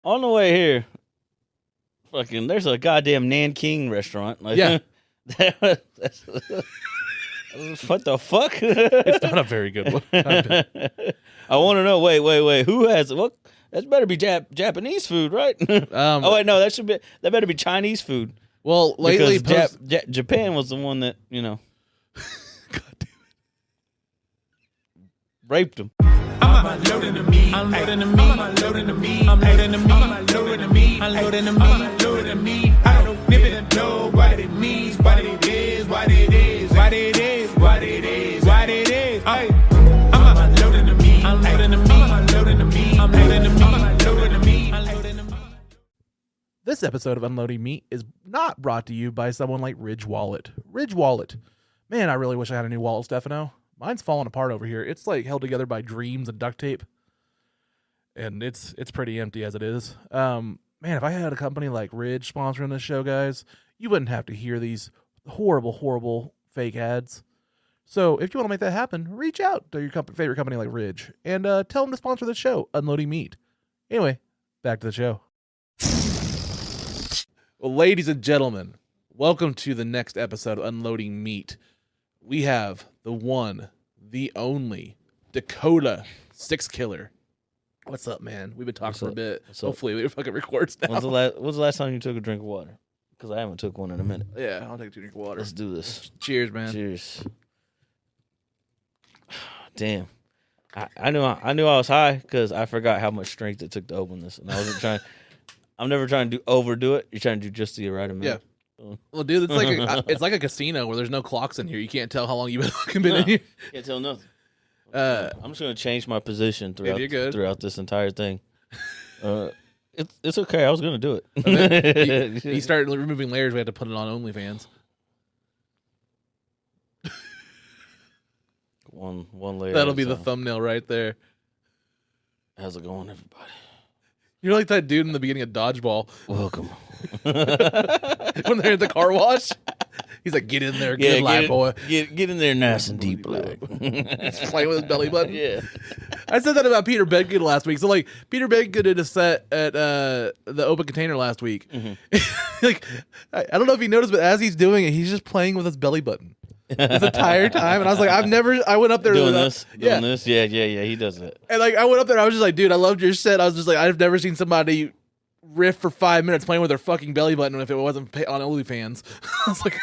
On the way here, fucking, there's a goddamn Nanking restaurant. Like, Yeah. that's, what the fuck? It's not a very good one. I want to know. Wait. Who has what? That better be Japanese food, right? Oh wait, no. That better be Chinese food. Well, lately, because Japan was the one that God damn it. raped them. I'm unloading the meat. I'm loading the meat. I'm unloading the meat. I'm loading the meat. I'm unloading the meat. I'm loading the meat. I'm unloading the meat. I don't even know what it means, what it is, what it is, what it is, what it is, what it is. I'm unloading the meat. I'm loading the meat. I'm unloading the meat. I'm loading the meat. I'm unloading the meat. I'm loading the meat. This episode of Unloading Meat is not brought to you by someone like Ridge Wallet. Ridge Wallet. Man, I really wish I had a new wallet, Stefano. Mine's falling apart over here. It's like held together by dreams and duct tape. And it's pretty empty as it is. Man, if I had a company like Ridge sponsoring this show, guys, you wouldn't have to hear these horrible fake ads. So if you want to make that happen, reach out to your favorite company like Ridge and tell them to sponsor the show, Unloading Meat. Anyway, back to the show. Well, ladies and gentlemen, welcome to the next episode of Unloading Meat. We have the one, the only, Dakota Sixkiller. What's up, man? We've been talking for a bit. Hopefully, we fucking records now. When's the last time you took a drink of water? Because I haven't took one in a minute. Yeah, I'll take a drink of water. Let's do this. Cheers, man. Cheers. Damn. I knew I was high because I forgot how much strength it took to open this, and I wasn't trying. I'm never trying to overdo it. You're trying to do just the right amount. Yeah. Well, dude, it's like a casino where there's no clocks in here. You can't tell how long you've been in here. Can't tell nothing. I'm just gonna change my position throughout this entire thing. It's okay. I was gonna do it. You started removing layers. We had to put it on OnlyFans. One layer. That'll be the thumbnail right there. How's it going, everybody? You're like that dude in the beginning of Dodgeball. Welcome. When they're at the car wash, he's like, "Get in there, good lad, boy. Get in there, nice and deep, black." He's playing with his belly button. Yeah. I said that about Peter Bedgood last week. So like, Peter Bedgood did a set at the Open Container last week. Mm-hmm. Like, I don't know if you noticed, but as he's doing it, he's just playing with his belly button the entire time. And I was like, I went up there doing this. Yeah, he does it. And like, I went up there, and I was just like, dude, I loved your set. I was just like, I've never seen somebody riff for 5 minutes playing with their fucking belly button if it wasn't on OnlyFans. I was like,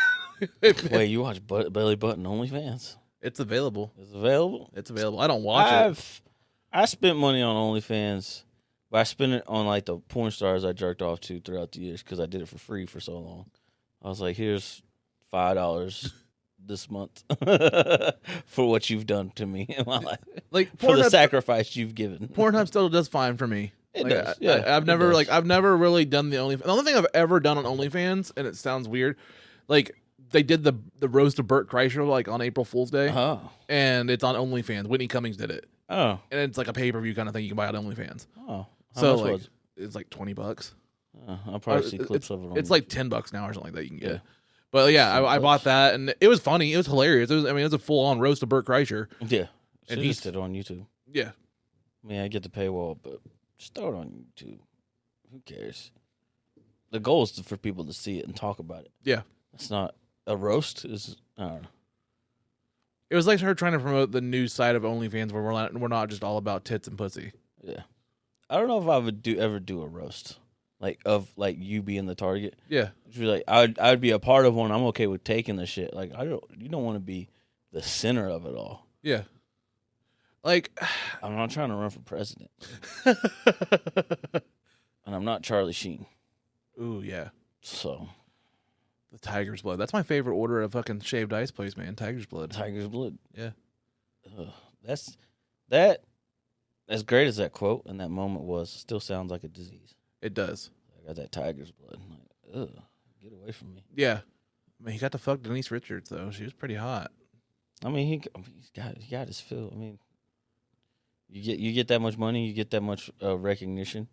wait, you watch belly button OnlyFans? It's available. It's available. It's available. I don't watch it. I spent money on OnlyFans, but I spent it on like the porn stars I jerked off to throughout the years because I did it for free for so long. I was like, here's $5 this month for what you've done to me in my life. Like for the sacrifice you've given. Pornhub still does fine for me. It like, does. Yeah, I've never really done the OnlyFans. The only thing I've ever done on OnlyFans, and it sounds weird, like they did the roast of Burt Kreischer like on April Fool's Day, and it's on OnlyFans. Whitney Cummings did it. Oh, and it's like a pay-per-view kind of thing you can buy on OnlyFans. Oh, so like it's like $20. I'll probably see clips of it. It's like $10 now or something like that you can get. Yeah. But yeah, I bought that, and it was funny. It was hilarious. It was a full-on roast of Burt Kreischer. Yeah, and he's it on YouTube. Yeah, I mean, I get the paywall, but just throw it on YouTube. Who cares? The goal is for people to see it and talk about it. Yeah, it's not a roast. I don't know. It was like her trying to promote the new side of OnlyFans where we're not just all about tits and pussy. Yeah, I don't know if I would ever do a roast. Like of like you being the target, yeah. Like I'd be a part of one. I'm okay with taking the shit. Like you don't want to be the center of it all. Yeah. Like I'm not trying to run for president, and I'm not Charlie Sheen. Ooh yeah. So the Tiger's Blood. That's my favorite order of fucking shaved ice place, man. Tiger's Blood. Tiger's Blood. Yeah. That. As great as that quote and that moment was, still sounds like a disease. It does. I got that tiger's blood. I'm like, ugh, get away from me. Yeah. I mean, he got to fuck Denise Richards, though. She was pretty hot. I mean, he got his fill. I mean, you get that much money, you get that much recognition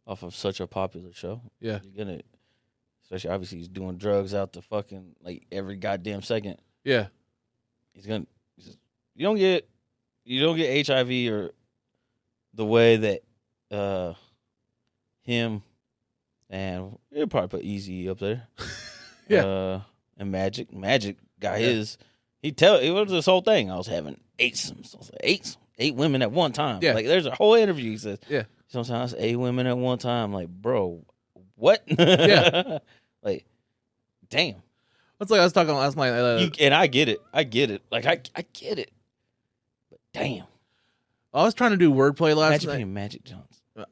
off of such a popular show. Yeah. You're going to, especially obviously he's doing drugs out the fucking, like, every goddamn second. Yeah. You don't get HIV or the way that him, and you'll probably put Easy up there. Yeah. And Magic got his. It was this whole thing. I was having eight women at one time. Yeah. Like there's a whole interview. He says, Yeah. sometimes 8 women at one time. Like, bro, what? Yeah. Like, damn. That's like I was talking last night. And I get it. Like I get it. But damn. I was trying to do wordplay last Imagine night. being Magic Johnson.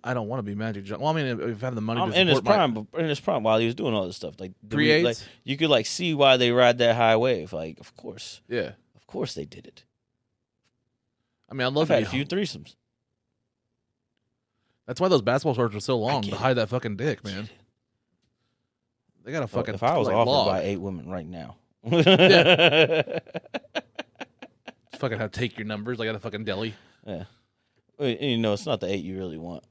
I don't want to be Magic Johnson. Well, I mean, if I have the money to in his support prime, while he was doing all this stuff, like Pre-AIDS? like you could like see why they ride that high wave. Like, of course they did it. I mean, I love I've had a few threesomes. That's why those basketball shorts were so long get to it. hide that fucking dick, man. They got a fucking. If I was like, offered log. by 8 women right now, fucking have to take your numbers. I got a fucking deli. yeah, well, you know it's not the 8 you really want.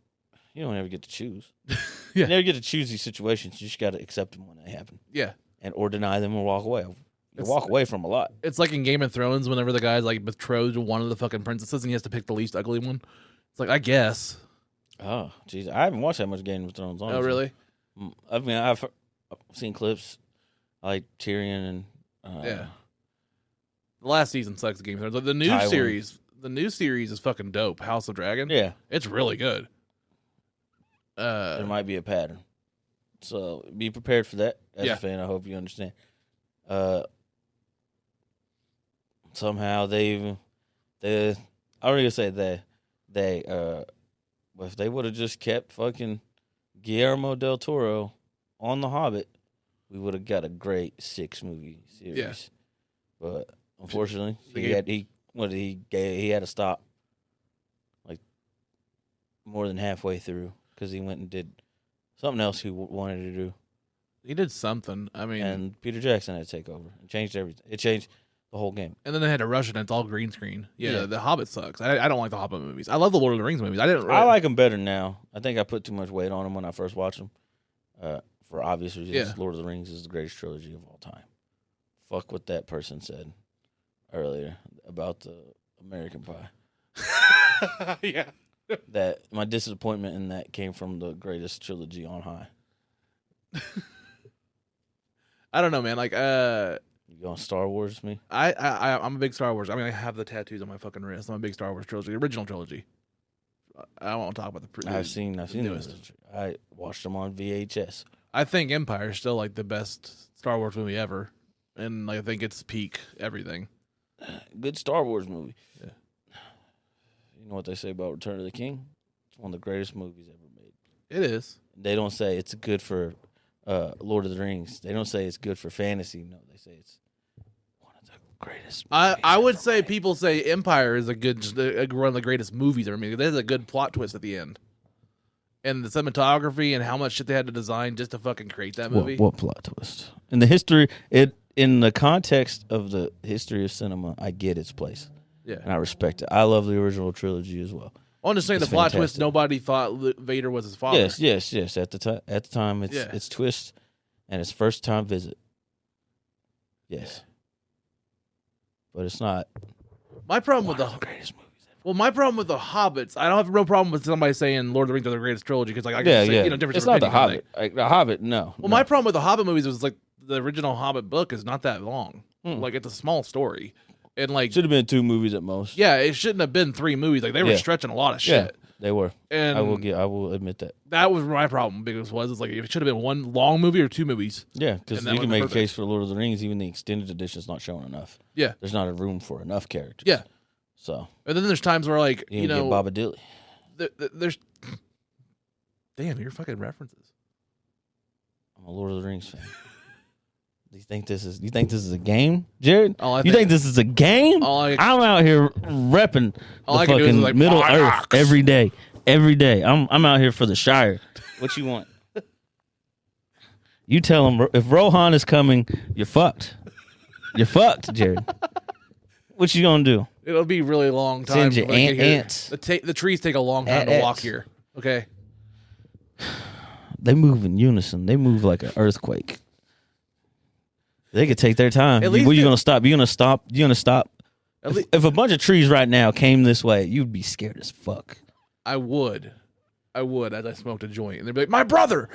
You don't ever get to choose. Yeah. You never get to choose these situations. You just got to accept them when they happen, Yeah. and or deny them or walk away. You walk away from a lot. It's like in Game of Thrones, whenever the guy's like betrothed to one of the fucking princesses, and he has to pick the least ugly one. It's like, I guess. Oh, jeez, I haven't watched that much Game of Thrones. Honestly. Oh, really? I mean, I've seen clips. I like Tyrion and Yeah. The last season sucks. Game of Thrones. The new Tywin. series. The new series is fucking dope. House of Dragon. Yeah, It's really good. there might be a pattern. So be prepared for that as a fan. I hope you understand. Somehow they I don't even say they but if they would have just kept fucking Guillermo del Toro on The Hobbit, we would have got a great 6-movie series. Yeah. But unfortunately, He he had to stop like more than halfway through because he went and did something else he wanted to do. He did something. I mean, And Peter Jackson had to take over and changed everything. It changed the whole game. and then they had to rush it, and it's all green screen. Yeah, Yeah. The Hobbit sucks. I don't like the Hobbit movies. I love the Lord of the Rings movies. I I like them better now. I think I put too much weight on them when I first watched them. For obvious reasons, Yeah. Lord of the Rings is the greatest trilogy of all time. Fuck what that person said earlier about the American Pie. Yeah. That my disappointment in that came from the greatest trilogy on high. I don't know, man. Like, You going Star Wars me? I'm a big Star Wars. I mean, I have the tattoos on my fucking wrist. I'm a big Star Wars trilogy, the original trilogy. I won't talk about the. I've seen newest. those. I watched them on VHS. I think Empire is still like the best Star Wars movie ever, and like, I think it's peak everything. Good Star Wars movie. Yeah. You know what they say about Return of the King? It's one of the greatest movies ever made. It is. They don't say it's good for Lord of the Rings. They don't say it's good for fantasy. No, they say it's one of the greatest. I would ever say made. people say Empire is one of the greatest movies ever made. There's a good plot twist at the end, and the cinematography and how much shit they had to design just to fucking create that movie. What plot twist? In the history, in the context of the history of cinema, I get its place. Yeah, And I respect it. I love the original trilogy as well. I'm just saying It's the plot twist. fantastic. Nobody thought Vader was his father. Yes. At the time, it's twist and it's first time visit. Yes, but it's not. My problem One with of the greatest movies ever. Well, my problem with the Hobbits, I don't have a real problem with somebody saying Lord of the Rings are the greatest trilogy because like I can say different. It's not the opinions, Hobbit. Like, the Hobbit, no. Well, my problem with the Hobbit movies was like the original Hobbit book is not that long. Like it's a small story, and like should have been 2 movies at most. yeah, it shouldn't have been 3 movies. Like they were Yeah. stretching a lot of Yeah, shit. they were. And I will admit that. that was my problem because it's like it should have been 1 long movie or 2 movies. Yeah, because And that you can was make perfect. a case for Lord of the Rings. Even the extended edition is not showing enough. Yeah, There's not a room for enough characters. yeah. So And then there's times where like you, you know, know get Baba Dilly. there's damn your fucking references. I'm a Lord of the Rings fan. Do you think this is a game, Jared? All I You think this is a game? all I- I'm out here repping All the I can do is fucking like, Middle Earth "Monarchs." every day. Every day. I'm out here for the Shire. What you want? You tell him if Rohan is coming, you're fucked. You're fucked, Jared. What you gonna do? It'll be really long time. Send your when I get here. ants. The trees take a long time to Ants. walk here. Okay. They move in unison. They move like an earthquake. They could take their time. At least Where you it- gonna stop? You gonna stop? You gonna stop? At lea- If a bunch of trees right now came this way, you'd be scared as fuck. I would. I would as I smoked a joint, and they'd be like, "My brother."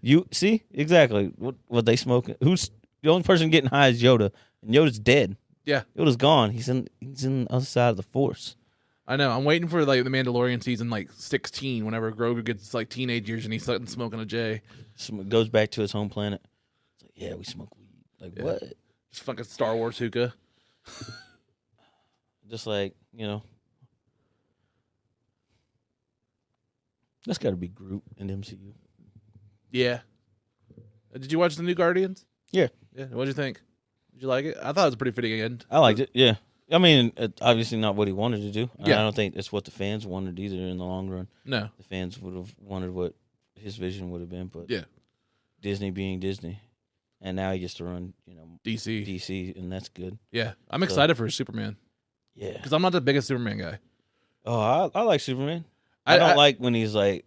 You see exactly what they smoking. Who's the only person getting high is Yoda, and Yoda's dead. Yeah, Yoda's gone. He's in the other side of the Force. I know. I'm waiting for like the Mandalorian season, like 16, whenever Grogu gets like teenage years and he's smoking a J. Goes back to his home planet. It's like, yeah, we smoke weed. Like what? Just fucking Star Wars hookah. Just like that's got to be Groot in MCU. Yeah. Did you watch the new Guardians? Yeah. Yeah. What'd you think? Did you like it? I thought it was a pretty fitting end. I liked it. Yeah. I mean, it's obviously not what he wanted to do. Yeah. I don't think it's what the fans wanted either in the long run. No. The fans would have wanted what his vision would have been, but yeah, Disney being Disney. And now he gets to run, DC, and that's good. Yeah. I'm excited for his Superman. Yeah. Because I'm not the biggest Superman guy. Oh, I like Superman. I don't like when he's like.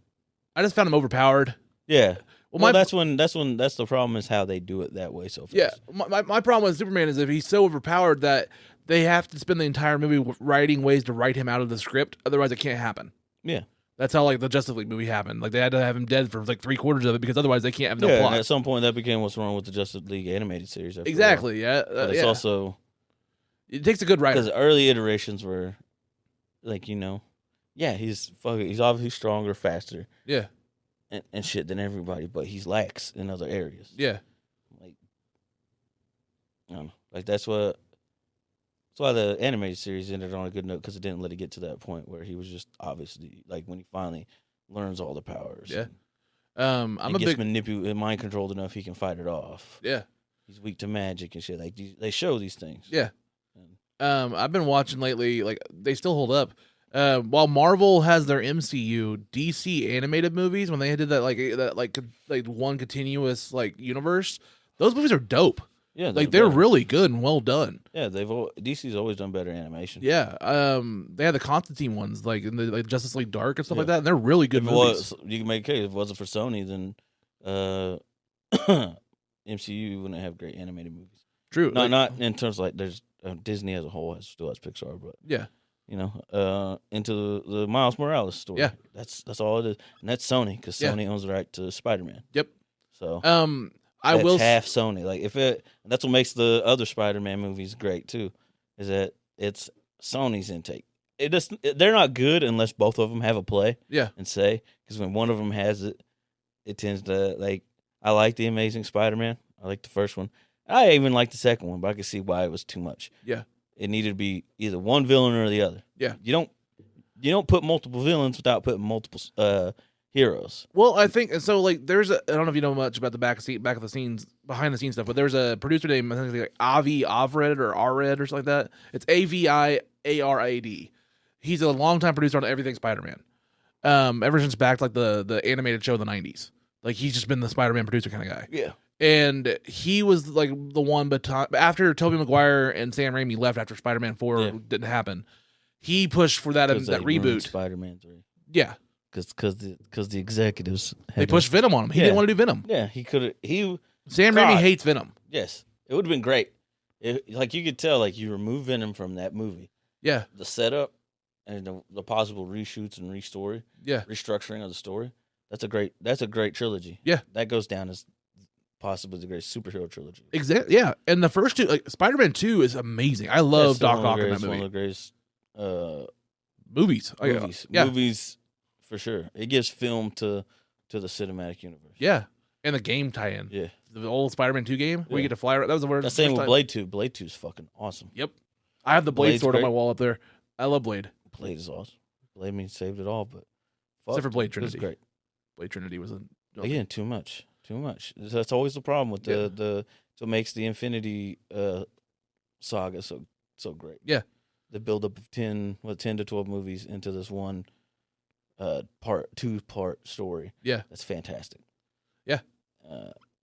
I just found him overpowered. Yeah. Well, that's the problem is how they do it that way so fast. Yeah. My problem with Superman is if he's so overpowered that they have to spend the entire movie writing ways to write him out of the script. Otherwise, it can't happen. Yeah. That's how like the Justice League movie happened. Like they had to have him dead for like 3/4 of it because otherwise they can't have no plot. And at some point, that became what's wrong with the Justice League animated series. Exactly. Yeah. But it's also it takes a good writer because early iterations were like he's obviously stronger, faster, yeah, and shit than everybody, but he's lax in other areas. Yeah. Like I don't know. Like that's why the animated series ended on a good note because it didn't let it get to that point where he was just obviously like when he finally learns all the powers. Yeah. I'm gets manipulated, mind controlled enough he can fight it off. Yeah. He's weak to magic and shit. Like they show these things. Yeah. I've been watching lately. Like they still hold up. While Marvel has their MCU, DC animated movies when they did that like one continuous like universe, those movies are dope. Yeah, they're really good and well done. Yeah, DC's always done better animation. Yeah, they had the Constantine ones, like in the like Justice League Dark and stuff like that. And they're really good movies. You can make a case if it wasn't for Sony, then MCU wouldn't have great animated movies. True. No, not in terms of like there's Disney as a whole still has Pixar, but yeah, into the Miles Morales story. Yeah, that's all it is, and that's Sony because Sony owns the right to Spider-Man. Yep. So that's half Sony. Like that's what makes the other Spider-Man movies great too, is that it's Sony's intake. They're not good unless both of them have a play. Yeah. And say because when one of them has it, it tends to like. I like the Amazing Spider-Man. I like the first one. I even like the second one, but I can see why it was too much. Yeah. It needed to be either one villain or the other. Yeah. You don't put multiple villains without putting multiple heroes. Well, I think so. Like, I don't know if you know much about the behind the scenes stuff, but there's a producer named I think like Avi Avred or Arred or something like that. It's Aviarad. He's a longtime producer on everything Spider-Man. Ever since back to, like the animated show in the 90s. Like he's just been the Spider-Man producer kind of guy. Yeah. And he was like the one, but after Tobey Maguire and Sam Raimi left after Spider-Man 4 didn't happen, he pushed for that reboot. Spider-Man 3. Yeah. Because the executives they pushed Venom on him. He didn't want to do Venom. Yeah, he could have. Sam Raimi hates Venom. Yes, it would have been great. Like you could tell, like you remove Venom from that movie. Yeah, the setup and the possible reshoots and restructuring of the story. That's a great trilogy. Yeah, that goes down as possibly the great superhero trilogy. Exactly. Yeah, and the first two, like Spider-Man 2, is amazing. I love Doc Ock in that movie. One of the greatest movies. Movies for sure. It gives film to the cinematic universe. Yeah, and the game tie-in. Yeah, the old Spider-Man 2 game where you get to fly around. That was the word. That's same with Blade 2. Blade 2 is fucking awesome. Yep, I have the Blade sword on my wall up there. I love Blade. Blade is awesome. Blade saved it all, but except for Blade Trinity. It was great. Blade Trinity was again too much. That's always the problem with the what makes the Infinity saga so great. Yeah, the buildup of 10 to 12 movies into this one two-part story. Yeah, that's fantastic. Yeah,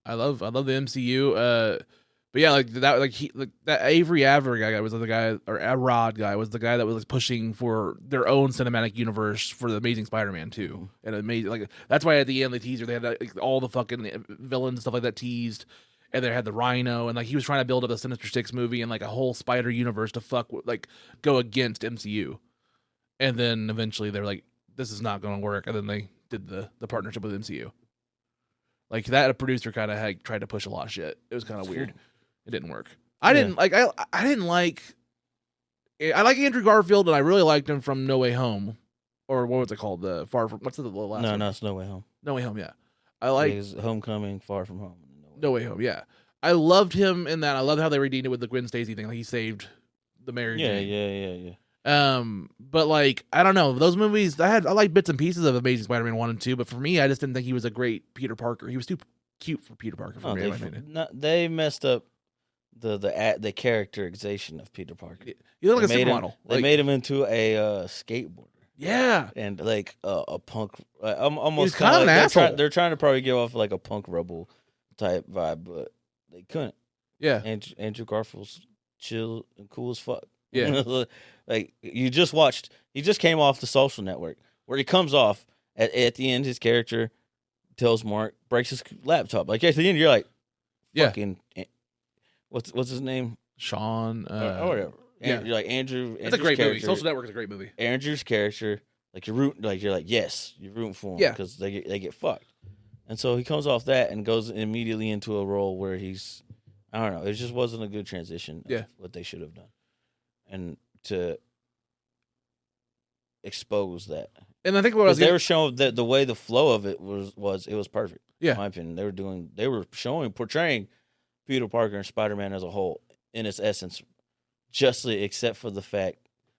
I love the MCU. But yeah, that Avery Averill guy was the guy, or Arad guy was the guy that was like pushing for their own cinematic universe for the Amazing Spider-Man 2, and amazing that's why at the end the teaser they had all the fucking villains and stuff like that teased, and they had the Rhino, and like he was trying to build up a Sinister Six movie and like a whole Spider universe to go against MCU, and then eventually they're like this is not going to work, and then they did the partnership with MCU. Like that, a producer kind of had tried to push a lot of shit. It was kind of weird. It didn't work. I didn't like. I didn't like. I like Andrew Garfield, and I really liked him from No Way Home, or what was it called? The Far From. What's the last? No, one? no, it's No Way Home. No Way Home. Yeah, I like Homecoming, Far From Home. No Way Home. Yeah, I loved him in that. I loved how they redeemed it with the Gwen Stacy thing. Like he saved the Mary Jane. Yeah. But like I don't know those movies. I like bits and pieces of Amazing Spider-Man 1 and 2, but for me, I just didn't think he was a great Peter Parker. He was too cute for Peter Parker for me. They messed up the characterization of Peter Parker. You look like a supermodel. They made him into a skateboarder. Yeah, and like a punk. Almost kind of like an asshole. They're trying to probably give off like a punk rebel type vibe, but they couldn't. Yeah, Andrew Garfield's chill and cool as fuck. Yeah, like you just watched. He just came off The Social Network, where he comes off at the end. His character tells Mark, breaks his laptop. Like at the end, you're like, fucking. What's his name? Sean. Or whatever. Yeah, you're like Andrew. It's a great movie. Social Network is a great movie. Andrew's character, like you're like yes, you're rooting for him, because they get fucked, and so he comes off that and goes immediately into a role where he's, I don't know, it just wasn't a good transition. Of what they should have done, and to expose that. And I think what they were showing that the way the flow of it was perfect. Yeah, in my opinion, they were portraying Peter Parker and Spider-Man as a whole in its essence. Justly, except for the fact,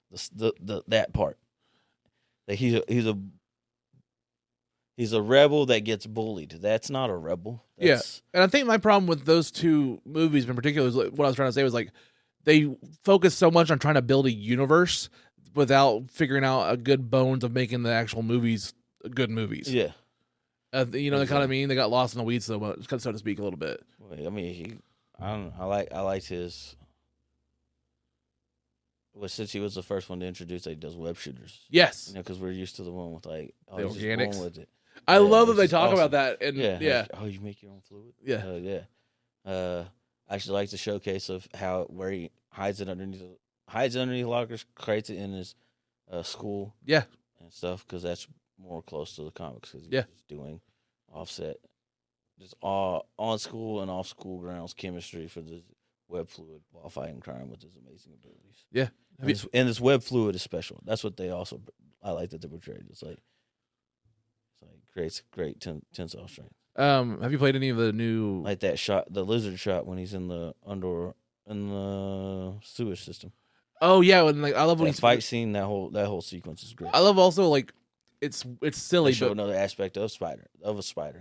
that part, that he's a rebel that gets bullied. That's not a rebel. And I think my problem with those two movies in particular is what I was trying to say was like they focus so much on trying to build a universe without figuring out a good bones of making the actual movies good movies. Yeah, you know, the kind of mean they got lost in the weeds so much, so to speak, a little bit. I mean, I don't know. I liked his. Well, since he was the first one to introduce, like, those web shooters. Yes. Because we're used to the one with, like, the organics. With it. I love that they talk about that. And Like, oh, you make your own fluid? Yeah. I actually like the showcase of where he hides underneath lockers, creates it in his school. Yeah. And stuff, because that's more close to the comics. Because he's just doing offset. Just all on school and off school grounds chemistry for the web fluid while fighting crime with his amazing abilities. Yeah. And this web fluid is special. That's what I like that they portrayed. It's like creates great tensile strength. Have you played any of the new, like that shot, the lizard shot when he's in the sewage system? Oh yeah, and like I love when he's fight scene. That whole sequence is great. I love also like it's silly. They show another aspect of a spider.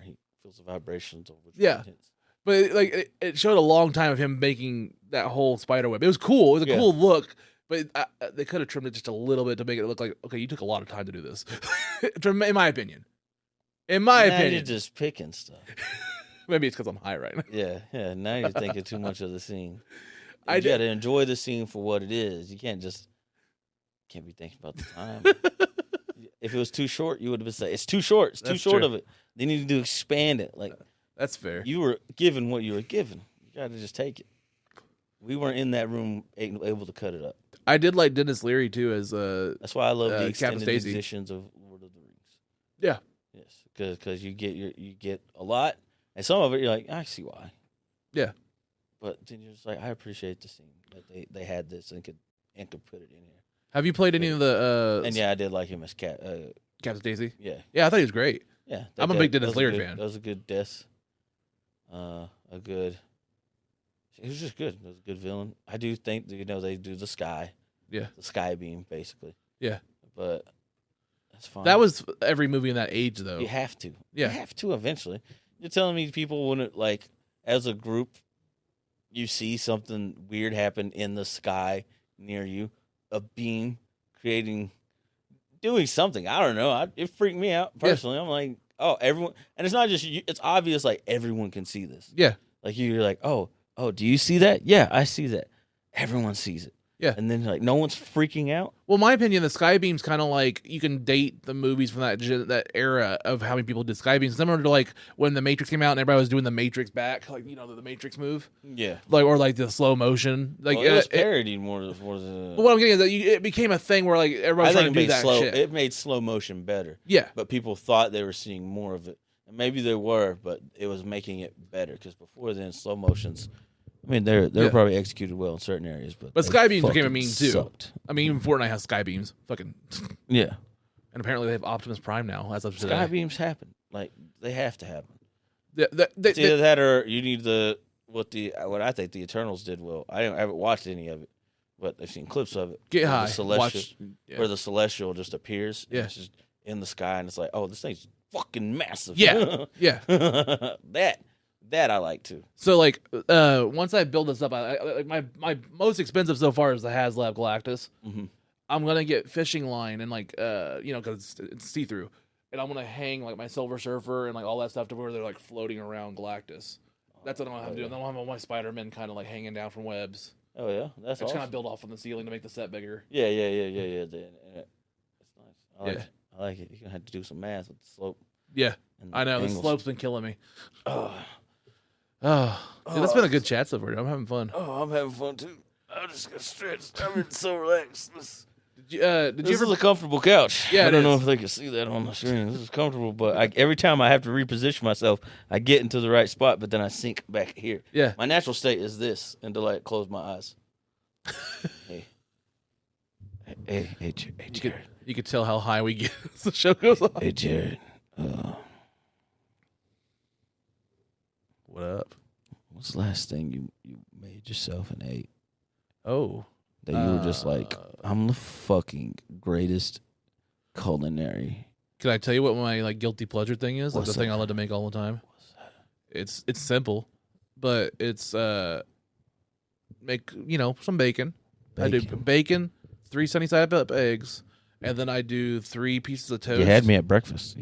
He feels the vibrations of which intense. But like it showed a long time of him making that whole spider web. It was cool. It was a cool look, but they could have trimmed it just a little bit to make it look like, okay, you took a lot of time to do this. In my opinion. Now you're just picking stuff. Maybe it's because I'm high right now. Yeah. Now you're thinking too much of the scene. You got to enjoy the scene for what it is. You can't be thinking about the time. If it was too short, you would have been saying, it's too short. It's too short of it. They needed to expand it. Like, that's fair. You were given what you were given. You got to just take it. We weren't in that room able to cut it up. I did like Dennis Leary too as That's why I love the extended editions of Lord of the Rings. Yeah. Yes, because you get a lot, and some of it you're like, I see why. Yeah. But then you're just like, I appreciate the scene that they had this and could put it in here. Have you played any of the? And I did like him as Captain Stacy. Yeah. Yeah, I thought he was great. Yeah, I'm a big Dennis Leary fan. That was a good death. He was just good. It was a good villain. I do think they do the sky. Yeah. The sky beam, basically. Yeah. But that's fine. That was every movie in that age, though. You have to. Yeah. You have to eventually. You're telling me people wouldn't, like, as a group, you see something weird happen in the sky near you, a beam doing something. I don't know. It freaked me out, personally. Yeah. I'm like, oh, everyone. And it's not just you. It's obvious, like, everyone can see this. Yeah. Like, you're like, oh, do you see that? Yeah, I see that. Everyone sees it. Yeah. And then like no one's freaking out. Well, in my opinion, the sky beam's kind of like you can date the movies from that era of how many people did sky beams. Similar to like when the Matrix came out and everybody was doing the Matrix back, like the Matrix move. Yeah. Like or like the slow motion. Like it was parodied more than But what I'm getting is that it became a thing where like everybody trying to do that shit. It made slow motion better. Yeah. But people thought they were seeing more of it. And maybe they were, but it was making it better because before then, slow motions. I mean, they're probably executed well in certain areas, but sky beams became a meme too. Sucked. I mean, even Fortnite has sky beams. Fucking yeah. And apparently they have Optimus Prime now. As of today. Sky beams happen. Like they have to happen. It's either that or you need what I think the Eternals did well. I haven't watched any of it, but I've seen clips of it. Get high. Where the celestial just appears. Yeah. It's just in the sky, and it's like, oh, this thing's fucking massive. Yeah. Yeah. That I like too. So like once I build this up, I my most expensive so far is the HasLab Galactus. Mm-hmm. I'm gonna get fishing line and like because it's see through, and I'm gonna hang like my Silver Surfer and like all that stuff to where they're like floating around Galactus. That's what I'm gonna have to do. And then I'll have all my Spider-Man kind of like hanging down from webs. Oh yeah, that's awesome. Kind of build off on the ceiling to make the set bigger. Yeah. That's nice. I like it. You're gonna have to do some math with the slope. Yeah, I know the slope's been killing me. Dude, that's been a good chat so far. I'm having fun. Oh, I'm having fun too. I'm just gonna stretch. I'm so relaxed. Did you ever? This is a comfortable couch. Yeah, I don't know if they can see that on the screen. This is comfortable, but every time I have to reposition myself, I get into the right spot, but then I sink back here. Yeah. My natural state is this until I close my eyes. Hey, Jared. You could tell how high we get as the show goes on. Hey, Jared. What up? What's the last thing you made yourself and ate? Oh. That you were just like, I'm the fucking greatest culinary. Can I tell you what my like guilty pleasure thing is? Like the thing I love to make all the time. What's that? It's simple, but it's make some bacon. I do bacon, 3 sunny side up eggs, and then I do 3 pieces of toast. You had me at breakfast.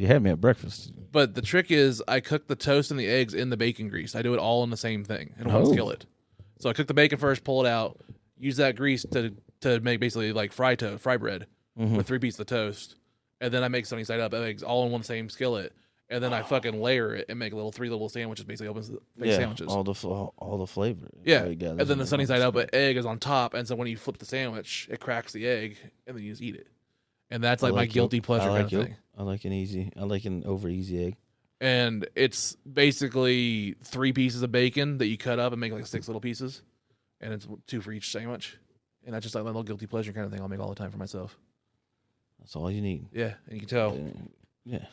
But the trick is I cook the toast and the eggs in the bacon grease. I do it all in the same thing in one skillet. So I cook the bacon first, pull it out, use that grease to make basically like fry bread with 3 pieces of toast, and then I make sunny side up eggs all in one same skillet, and then I fucking layer it and make 3 little sandwiches, basically opens the sandwiches. All the flavor. Yeah, and then the sunny side up egg is on top, and so when you flip the sandwich, it cracks the egg, and then you just eat it. And that's like my guilty pleasure kind of thing. I like an over easy egg. And it's basically 3 pieces of bacon that you cut up and make like 6 little pieces, and it's 2 for each sandwich. And that's just like my little guilty pleasure kind of thing I'll make all the time for myself. That's all you need. Yeah, and you can tell. Yeah.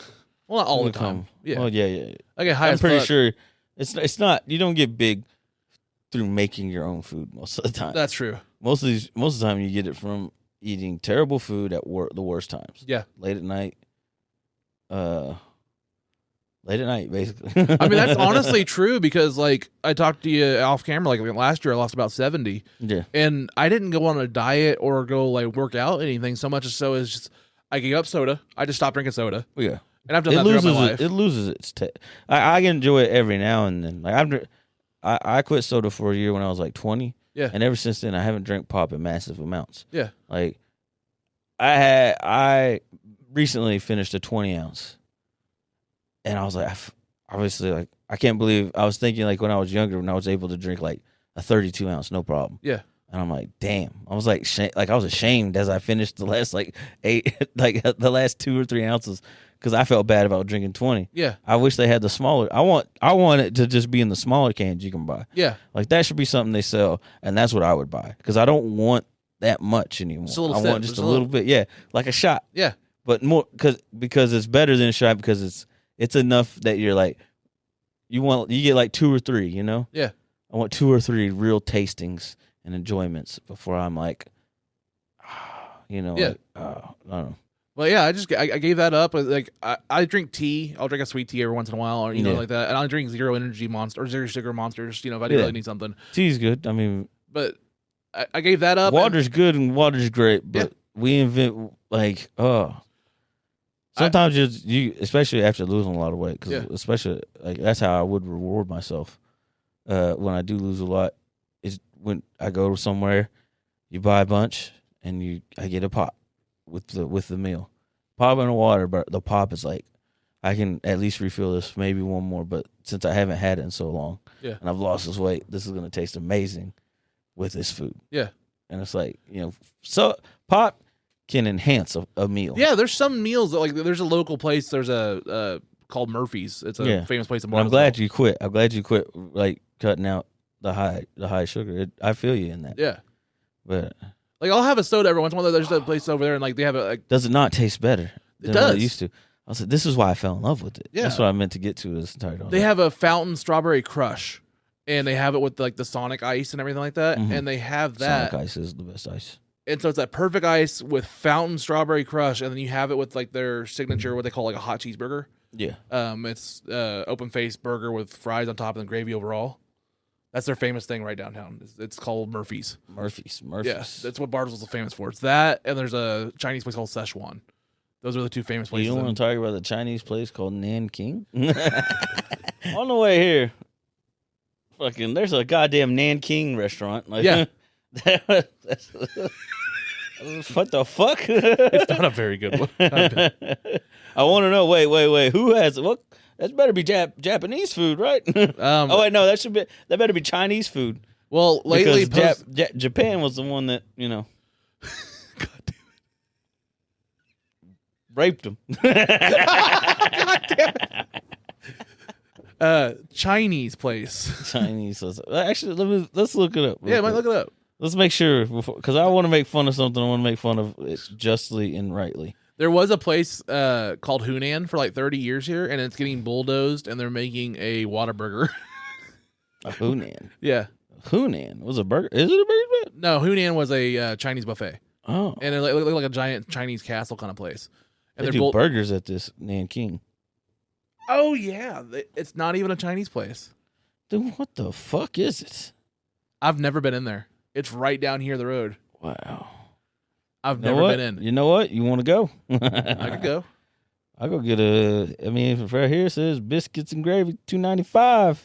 Well, not all the time. Yeah. Well, yeah. I get high. I'm pretty sure it's not. You don't get big through making your own food most of the time. That's true. Most of the time you get it from eating terrible food at the worst times. Yeah. Late at night, basically. I mean, that's honestly true because, like, I talked to you off camera. Like last year, I lost about 70. Yeah. And I didn't go on a diet or go like work out anything so much as so as just I gave up soda. I just stopped drinking soda. Yeah. And I've done that throughout my life. It loses its I enjoy it every now and then. Like I quit soda for a year when I was like 20. Yeah. And ever since then, I haven't drank pop in massive amounts. Yeah. Like I recently finished a 20 ounce, and I was like, obviously, like I can't believe I was thinking like when I was younger when I was able to drink like a 32 ounce, no problem. Yeah. And I'm like, damn. I was like, I was ashamed as I finished the last like 8, like the last 2 or 3 ounces. Because I felt bad about drinking 20. Yeah. I wish they had the smaller. I want it to just be in the smaller cans you can buy. Yeah. Like that should be something they sell, and that's what I would buy. Because I don't want that much anymore. I want just a little bit. Yeah, like a shot. Yeah. But more because it's better than a shot because it's enough that you're like you get like 2 or 3. You know. Yeah. I want 2 or 3 real tastings and enjoyments before I'm like, Yeah. Like, I don't know. Well, yeah, I gave that up. Like I drink tea. I'll drink a sweet tea every once in a while, or know like that. And I'll drink zero energy monster or zero sugar monsters. If I really need something. Tea's good. I mean, but I gave that up. Water's good and water's great, but we invent like sometimes you especially after losing a lot of weight because especially like that's how I would reward myself when I do lose a lot is when I go somewhere. You buy a bunch, and I get a pop with the meal. Pop in the water, but the pop is like, I can at least refill this, maybe one more. But since I haven't had it in so long, and I've lost this weight, this is gonna taste amazing with this food. Yeah, and it's like so pop can enhance a meal. Yeah, there's some meals that, like, there's a local place. There's a called Murphy's. It's a famous place in Barnesville. I'm glad you quit. I'm glad you quit like cutting out the high sugar. I feel you in that. Yeah, but like I'll have a soda every once in a while. There's a place over there, and like they have a. Like, does it not taste better? It does. It used to. I was like, this is why I fell in love with it. Yeah, that's what I meant to get to this entire time. They have a fountain strawberry crush, and they have it with like the Sonic ice and everything like that. And they have that. Sonic ice is the best ice. And so it's that perfect ice with fountain strawberry crush, and then you have it with like their signature, what they call like a hot cheeseburger. Yeah. It's open faced burger with fries on top and then gravy overall. That's their famous thing right downtown. It's called Murphy's. Murphy's. Yeah, that's what Bartlesville's famous for. It's that, and there's a Chinese place called Szechuan. Those are the two famous places. You don't want to talk about the Chinese place called Nanking? On the way here, fucking, there's a goddamn Nanking restaurant. Like, yeah. What the fuck? It's not a very good one. I want to know. Wait. Who has what? That better be Japanese food, right? Oh wait, no. That better be Chinese food. Well, lately, Japan was the one that God damn it, raped him. God damn it. Chinese place. Chinese. Actually, let's look it up. Yeah, might look it up. Let's make sure, because I want to make fun of something. I want to make fun of it justly and rightly. There was a place called Hunan for like 30 years here, and it's getting bulldozed, and they're making a Whataburger. A Hunan? Yeah. Hunan was a burger. Is it a burger? No, Hunan was a Chinese buffet. Oh. And it looked like a giant Chinese castle kind of place. And they do burgers at this Nanking. Oh, yeah. It's not even a Chinese place. Dude, what the fuck is it? I've never been in there. It's right down here the road. Wow. I've never been in. You know what? You want to go? I could go. I'll go get if right here it says biscuits and gravy, $2.95.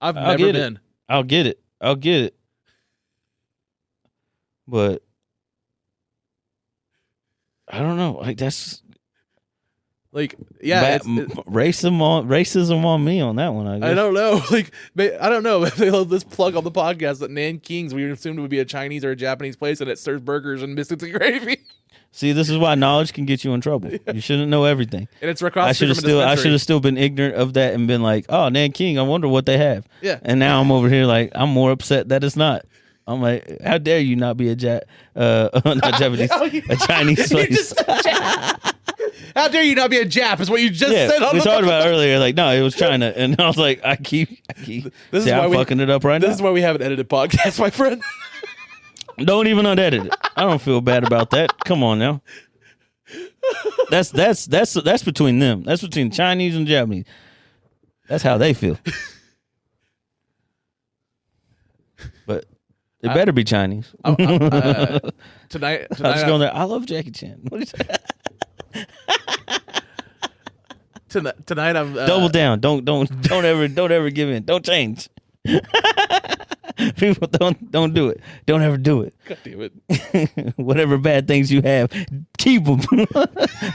I've never been. I'll get it. But I don't know. Like that's like, yeah, racism on me on that one. I guess. I don't know. Like, I don't know if they love this plug on the podcast that Nanking's we assumed it would be a Chinese or a Japanese place, and it serves burgers and biscuits and gravy. See, this is why knowledge can get you in trouble. Yeah. You shouldn't know everything. And it's across. I should have still been ignorant of that and been like, oh, Nanking, I wonder what they have. Yeah. And now I'm over here like I'm more upset that it's not. I'm like, how dare you not be not Japanese, a Chinese place? How dare you not be a Jap? Is what you just said. We talked about earlier. Like, no, it was China, and I was like, I keep. This is why I'm fucking it up right now. This is why we have an edited podcast, my friend. Don't even unedit it. I don't feel bad about that. Come on now. That's between them. That's between Chinese and Japanese. That's how they feel. But it better be Chinese. Tonight, I'm just going there. I love Jackie Chan. What is that? Tonight I'm double down. Don't ever give in. Don't change. People don't do it. Don't ever do it. God damn it. Whatever bad things you have, keep them.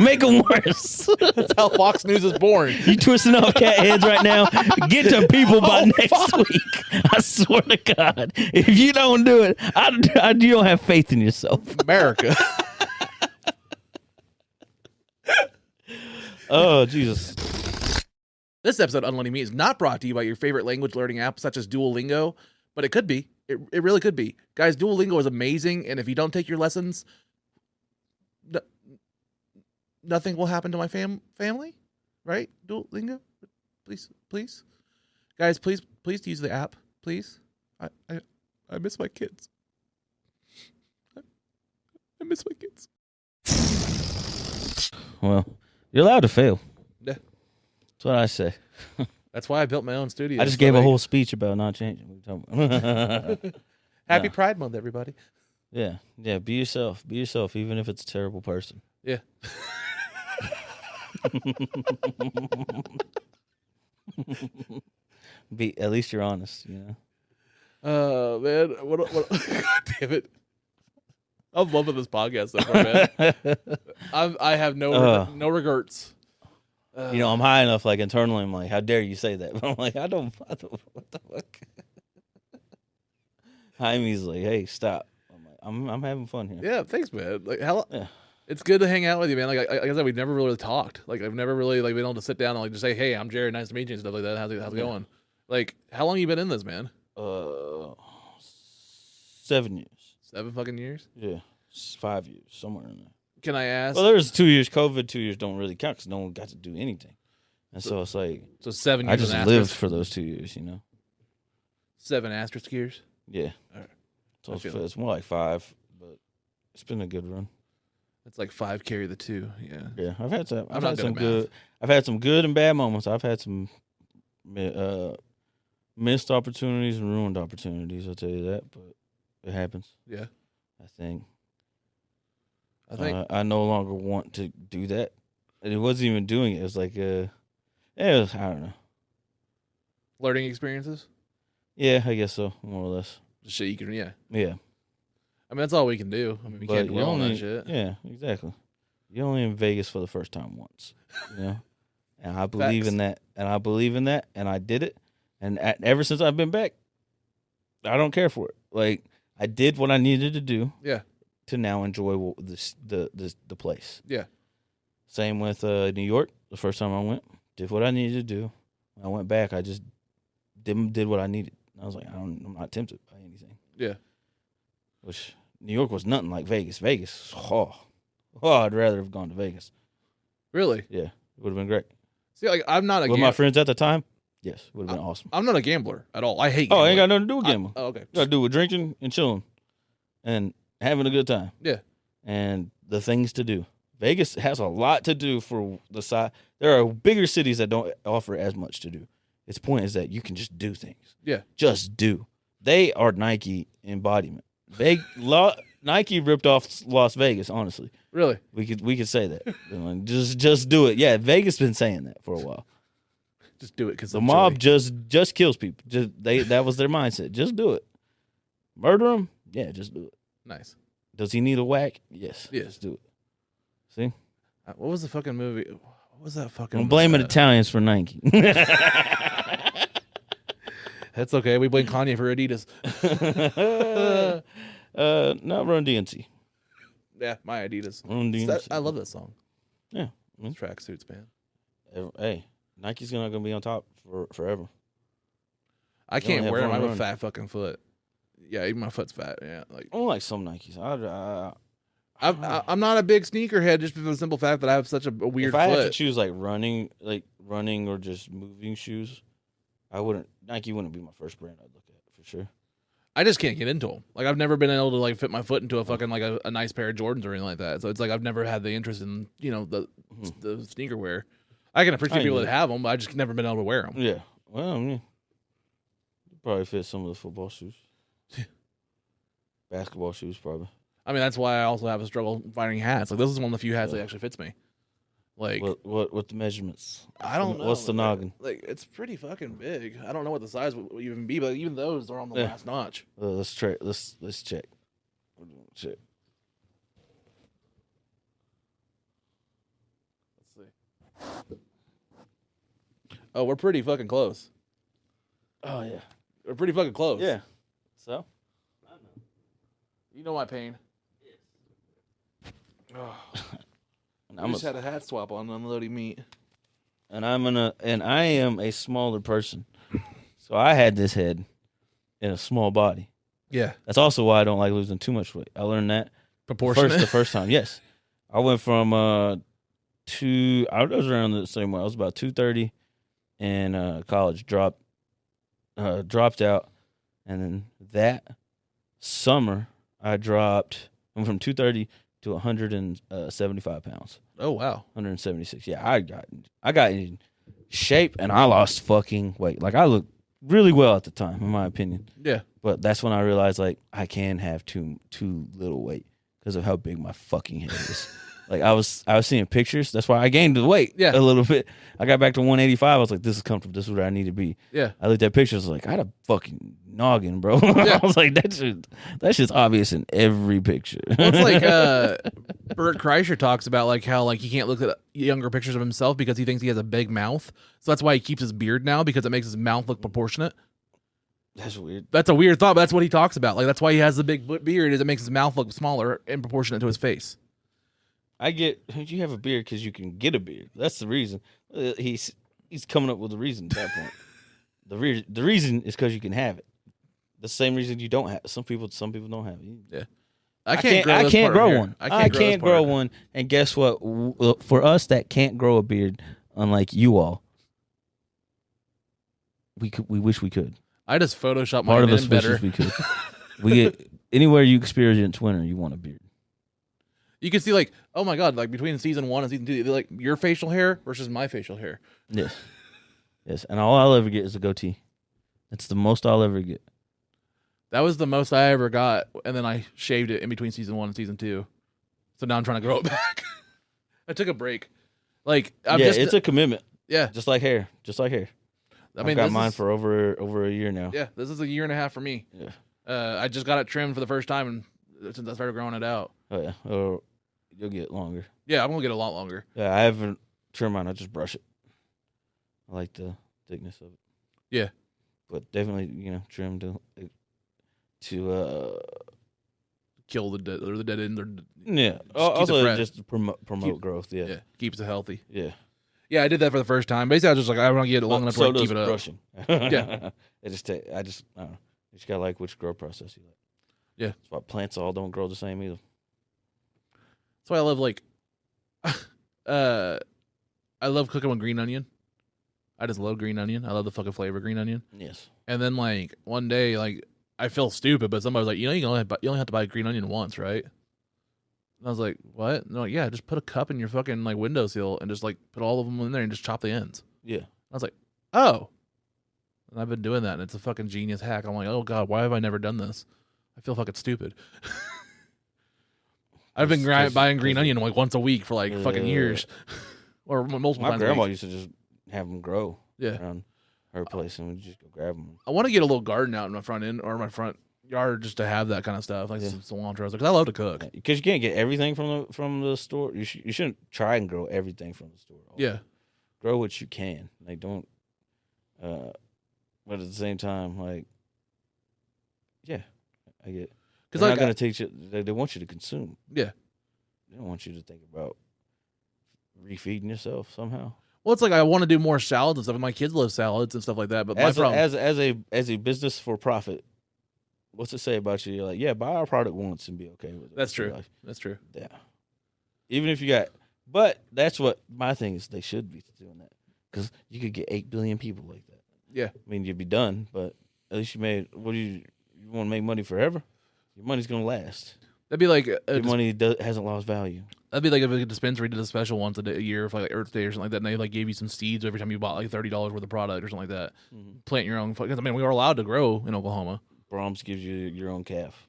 Make them worse. That's how Fox News is born. You twisting off cat heads right now. Get to people by next week. I swear to God. If you don't do it, you don't have faith in yourself. America. Oh, Jesus. This episode of Unloading Meat is not brought to you by your favorite language learning app such as Duolingo, but it could be. It really could be. Guys, Duolingo is amazing, and if you don't take your lessons, nothing will happen to my family, right? Duolingo, please. Guys, please use the app, please. I miss my kids. I miss my kids. Well, you're allowed to fail. Yeah. That's what I say. That's why I built my own studio. I just gave a whole speech about not changing. Happy Pride Month, everybody. Yeah. Be yourself. Be yourself, even if it's a terrible person. Yeah. At least you're honest, you know. Man, what God damn it. I'm loving this podcast so far, man. I have no regrets. I'm high enough, like internally, I'm like, how dare you say that? But I'm like, I don't what the fuck? Jaime's like, hey, stop. I'm like, I'm having fun here. Yeah, thanks, man. Like, it's good to hang out with you, man. Like I said, we've never really talked. Like I've never really been able to sit down and like just say, hey, I'm Jared, nice to meet you and stuff like that. How's it going? Like, how long you been in this, man? 7 years. 7 fucking years? Yeah, 5 years, somewhere in there. Can I ask? Well, there's 2 years. COVID 2 years don't really count because no one got to do anything, and so it's like 7 years. I just lived for those 2 years, 7 asterisk years. Yeah. All right. So it's more like 5, but it's been a good run. It's like 5 carry the 2. Yeah. Yeah, I've had some good. I've had some good and bad moments. I've had some missed opportunities and ruined opportunities. I'll tell you that, but it happens. Yeah. I think I I no longer want to do that. And it wasn't even doing it. It was like I don't know. Learning experiences. Yeah, I guess so, more or less. The shit you can, yeah. Yeah. I mean, that's all we can do. I mean, we can't dwell on that shit. Yeah, exactly. You're only in Vegas for the first time once, And I believe in that, and and I did it. And ever since I've been back, I don't care for it. Like, I did what I needed to do. Yeah. To now enjoy the place. Yeah. Same with New York. The first time I went, did what I needed to do. When I went back, I just did what I needed. I was like, I'm not tempted by anything. Yeah. Which New York was nothing like Vegas. Vegas, I'd rather have gone to Vegas. Really? Yeah, it would have been great. See, like, I'm not a with my friends at the time. Yes, would have been awesome. I'm not a gambler at all. I hate gambling. gambling. Ain't got nothing to do with gambling. Okay. Got to do with drinking and chilling and having a good time. Yeah. And the things to do. Vegas has a lot to do for the side. There are bigger cities that don't offer as much to do. Its point is that you can just do things. Yeah. Just do. They are Nike embodiment. Nike ripped off Las Vegas, honestly. Really? We could say that. just do it. Yeah, Vegas been saying that for a while. Just do it because the mob just kills people. That was their mindset. Just do it. Murder them? Yeah, just do it. Nice. Does he need a whack? Yes. Just do it. See? What was the fucking movie? What was that fucking? I'm blaming Italians for Nike. That's okay. We blame Kanye for Adidas. Not Run DMC. Yeah, my Adidas. Run DMC. I love that song. Yeah. Track suits, man. Hey, Nike's not going to be on top forever. I can't wear them. I have a fat fucking foot. Yeah, even my foot's fat. Yeah, like I don't like some Nikes. I'm not a big sneakerhead just for the simple fact that I have such a weird foot. If I had to choose like running or just moving shoes, Nike wouldn't be my first brand I'd look at for sure. I just can't get into them. Like I've never been able to like fit my foot into a fucking like a nice pair of Jordans or anything like that. So it's like I've never had the interest in the sneaker wear. I can appreciate people that have them, but I just never been able to wear them. Yeah, well, I mean, you probably fit some of the football shoes. Basketball shoes, probably. I mean, that's why I also have a struggle finding hats. Like this is one of the few hats that actually fits me. Like what the measurements? I don't know. What's the noggin? Like it's pretty fucking big. I don't know what the size would even be, but even those are on the last notch. Let's try. Let's check. Check. Let's see. Oh, we're pretty fucking close. Oh yeah, we're pretty fucking close. Yeah. So. You know my pain. Yes. Oh. I just had a hat swap on Unloading Meat. And I am a smaller person. So I had this head in a small body. Yeah. That's also why I don't like losing too much weight. I learned that the first time. Yes. I went from I was around the same way. I was about 230 in college, dropped out, and then that summer I went from 230 to 175 pounds. Oh wow, 176. Yeah, I got in shape and I lost fucking weight. Like I looked really well at the time, in my opinion. Yeah, but that's when I realized like I can have too little weight because of how big my fucking head is. Like I was seeing pictures. That's why I gained the weight Yeah. a little bit. I got back to 185. I was like, this is comfortable. This is where I need to be. Yeah. I looked at pictures. I was like, I had a fucking noggin, bro. Yeah. I was like, that's just obvious in every picture. Well, it's like Bert Kreischer talks about like how like he can't look at younger pictures of himself because he thinks he has a big mouth. So that's why he keeps his beard now, because it makes his mouth look proportionate. That's weird. That's a weird thought, but that's what he talks about. Like that's why he has the big beard, is it makes his mouth look smaller and proportionate to his face. I get you have a beard because you can get a beard. That's the reason. He's coming up with a reason at that point. The reason is because you can have it. The same reason you don't have. Some people don't have it. Yeah, I can't grow one. I can't grow one. And guess what? For us that can't grow a beard, unlike you all, we wish we could. I just Photoshop Part mine of us in better. wishes we could. We get anywhere you experience winter, you want a beard. You can see like, oh my god, like between season 1 and season 2, like your facial hair versus my facial hair. Yes, yes, and all I'll ever get is a goatee. That's the most I'll ever get. That was the most I ever got, and then I shaved it in between season 1 and season 2. So now I'm trying to grow it back. I took a break. Like it's a commitment. Yeah, just like hair. I mean, I've got mine for over a year now. Yeah, this is a year and a half for me. Yeah, I just got it trimmed for the first time since I started growing it out. Oh yeah, you'll get longer. Yeah, I'm gonna get a lot longer. Yeah, I haven't trimmed mine. I just brush it. I like the thickness of it. Yeah, but definitely trim to kill the dead end. Or yeah, also just to promote growth. Yeah, keeps it healthy. Yeah. Yeah, I did that for the first time. Basically, I was just like, I want to get it long enough to keep it up. Brushing. Yeah, I don't know. You just gotta like which grow process you like. Yeah, that's why plants all don't grow the same either. That's why I love like, I love cooking with green onion. I just love green onion. I love the fucking flavor of green onion. Yes. And then like one day, like I feel stupid, but somebody was like, you only have to buy green onion once, right? And I was like, what? And they're like, yeah, just put a cup in your fucking like windowsill and just like put all of them in there and just chop the ends. Yeah. I was like, oh. And I've been doing that, and it's a fucking genius hack. I'm like, oh god, why have I never done this? I feel fucking stupid. I've been buying green onion like once a week for like fucking years, or multiple times. My grandma used to just have them grow Yeah. around her place, and we'd just go grab them. I want to get a little garden out in my front end or my front yard just to have that kind of stuff, like some cilantro, because I love to cook. Because you can't get everything from the store. You shouldn't try and grow everything from the store. Yeah. Grow what you can. Like don't. But at the same time, like, yeah, I get. Because they're not going to teach you. They want you to consume. Yeah. They don't want you to think about refeeding yourself somehow. Well, it's like I want to do more salads and stuff. And my kids love salads and stuff like that. But as my problem, as a business for profit, what's it say about you? You're like, yeah, buy our product once and be okay with it. That's true. That's true. Yeah. Even if you got, but that's what my thing is. They should be doing that because you could get 8 billion people like that. Yeah. I mean, you'd be done, but at least you made. What do you want to make money forever? Your money's gonna last. That'd be like your money hasn't lost value. That'd be like if a dispensary did a special once a year for like Earth Day or something like that, and they like gave you some seeds every time you bought like $30 worth of product or something like that. Mm-hmm. Plant your own. I mean, we were allowed to grow in Oklahoma. Brahms gives you your own calf.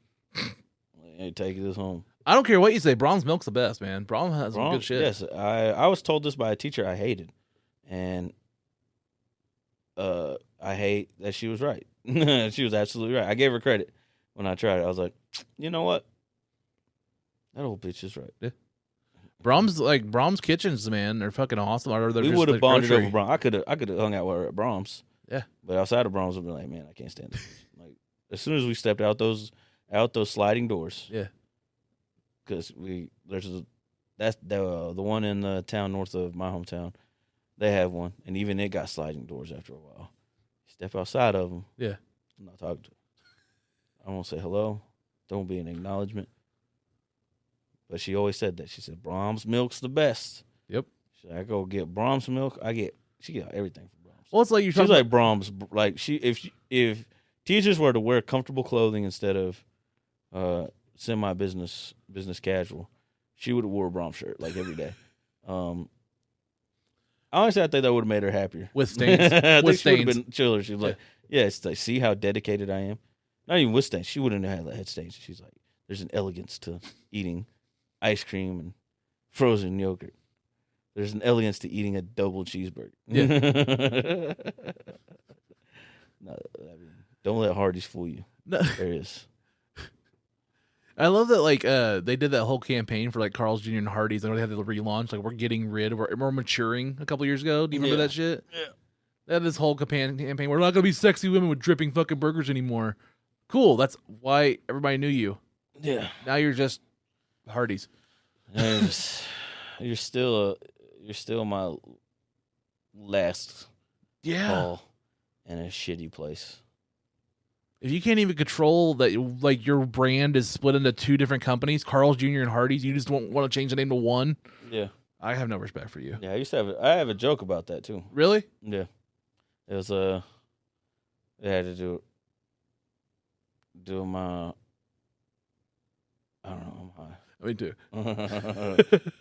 Hey, take this home. I don't care what you say. Brahms milk's the best, man. Brahms has some good shit. Yes, I was told this by a teacher I hated, and I hate that she was right. She was absolutely right. I gave her credit when I tried it. I was like, you know what? That old bitch is right. Yeah. Brahms kitchens, man, they're fucking awesome. We would have bonded over Brahms. I could have hung out with her at Brahms. Yeah. But outside of Brahms, I'd be like, man, I can't stand this. Like as soon as we stepped out those sliding doors. Yeah. Because that's the one in the town north of my hometown. They have one, and even it got sliding doors after a while. Step outside of them. Yeah. I'm not talking to her. I won't say hello. Don't be an acknowledgement. But she always said that. She said, Brahms milk's the best. Yep. She said, I go get Brahms milk. She get everything from Brahms. Well, it's like she's like Brahms. Like if teachers were to wear comfortable clothing instead of semi-business casual, she would have wore a Brahms shirt like every day. Honestly, I think that would have made her happier. With stains. With stains. She would have been chiller. She was like, yeah, it's like, see how dedicated I am? Not even with stains. She wouldn't have had head stains. She's like, there's an elegance to eating ice cream and frozen yogurt. There's an elegance to eating a double cheeseburger. Yeah. No, I mean, don't let Hardee's fool you. No. There is. I love that, like, they did that whole campaign for, like, Carl's Jr. and Hardee's, and they had the relaunch. Like, we're getting rid of, we're maturing a couple years ago. Do you remember that shit? Yeah. They had this whole campaign. We're not going to be sexy women with dripping fucking burgers anymore. Cool. That's why everybody knew you. Yeah. Now you're just Hardee's. You're still my last call in a shitty place. If you can't even control that, like, your brand is split into two different companies, Carl's Jr. and Hardee's, you just don't want to change the name to one. Yeah. I have no respect for you. Yeah, I have a joke about that too. Really? Yeah. It was they had to do my, I don't know, I'm high. Me too.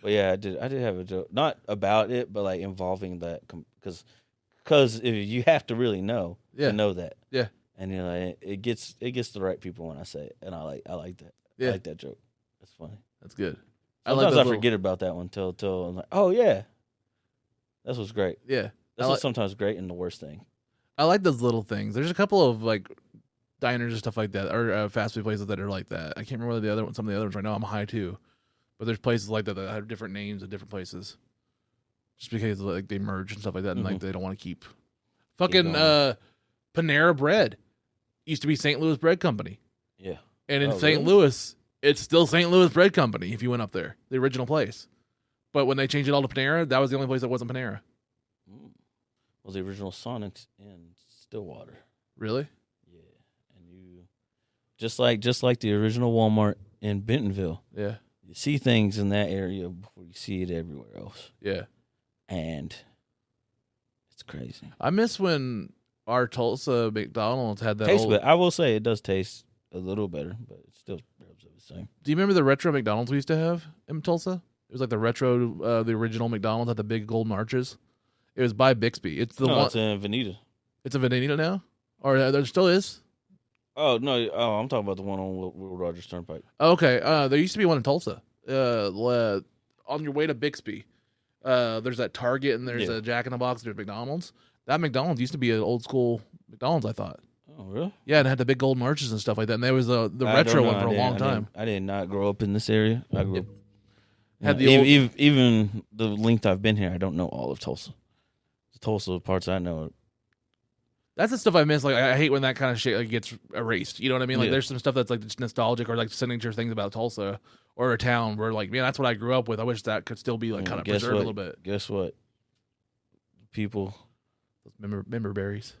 But yeah, I did have a joke, not about it, but like involving that, because if you have to really know to know that. Yeah. And you're like, it gets the right people when I say it, and I like that. Yeah. I like that joke. That's funny. That's good. Sometimes I forget about that one till I'm like, oh yeah, that's what's great. Yeah. That's what's sometimes great and the worst thing. I like those little things. There's a couple of, like, diners and stuff like that, or fast food places that are like that. I can't remember some of the other ones right now. I'm high too, but there's places like that that have different names at different places, just because, like, they merge and stuff like that, and like they don't want to keep fucking Panera Bread used to be St. Louis Bread Company. Yeah, and in St. Louis, it's still St. Louis Bread Company. If you went up there, the original place, but when they changed it all to Panera, that was the only place that wasn't Panera. Was the original Sonic's in Stillwater? Really? Just like the original Walmart in Bentonville. Yeah. You see things in that area before you see it everywhere else. Yeah. And it's crazy. I miss when our Tulsa McDonald's had that But I will say it does taste a little better, but it still rubs up the same. Do you remember the retro McDonald's we used to have in Tulsa? It was like the retro, the original McDonald's had the big golden arches. It was by Bixby. It's the one. It's in Veneta. It's in Veneta now? Or there still is? Oh, no. Oh, I'm talking about the one on Will Rogers Turnpike. Okay. There used to be one in Tulsa. On your way to Bixby, there's that Target and there's a Jack in the Box. There's McDonald's. That McDonald's used to be an old school McDonald's, I thought. Oh, really? Yeah, and it had the big golden arches and stuff like that. And there was the retro one for a long time. I did not grow up in this area. I grew up. Even the length I've been here, I don't know all of Tulsa. The Tulsa parts I know. That's the stuff I miss. Like, I hate when that kind of shit, like, gets erased. You know what I mean? Like, there's some stuff that's, like, just nostalgic or, like, signature things about Tulsa or a town where, like, man, that's what I grew up with. I wish that could still be, like, kind of preserved a little bit. Guess what? People. Member berries.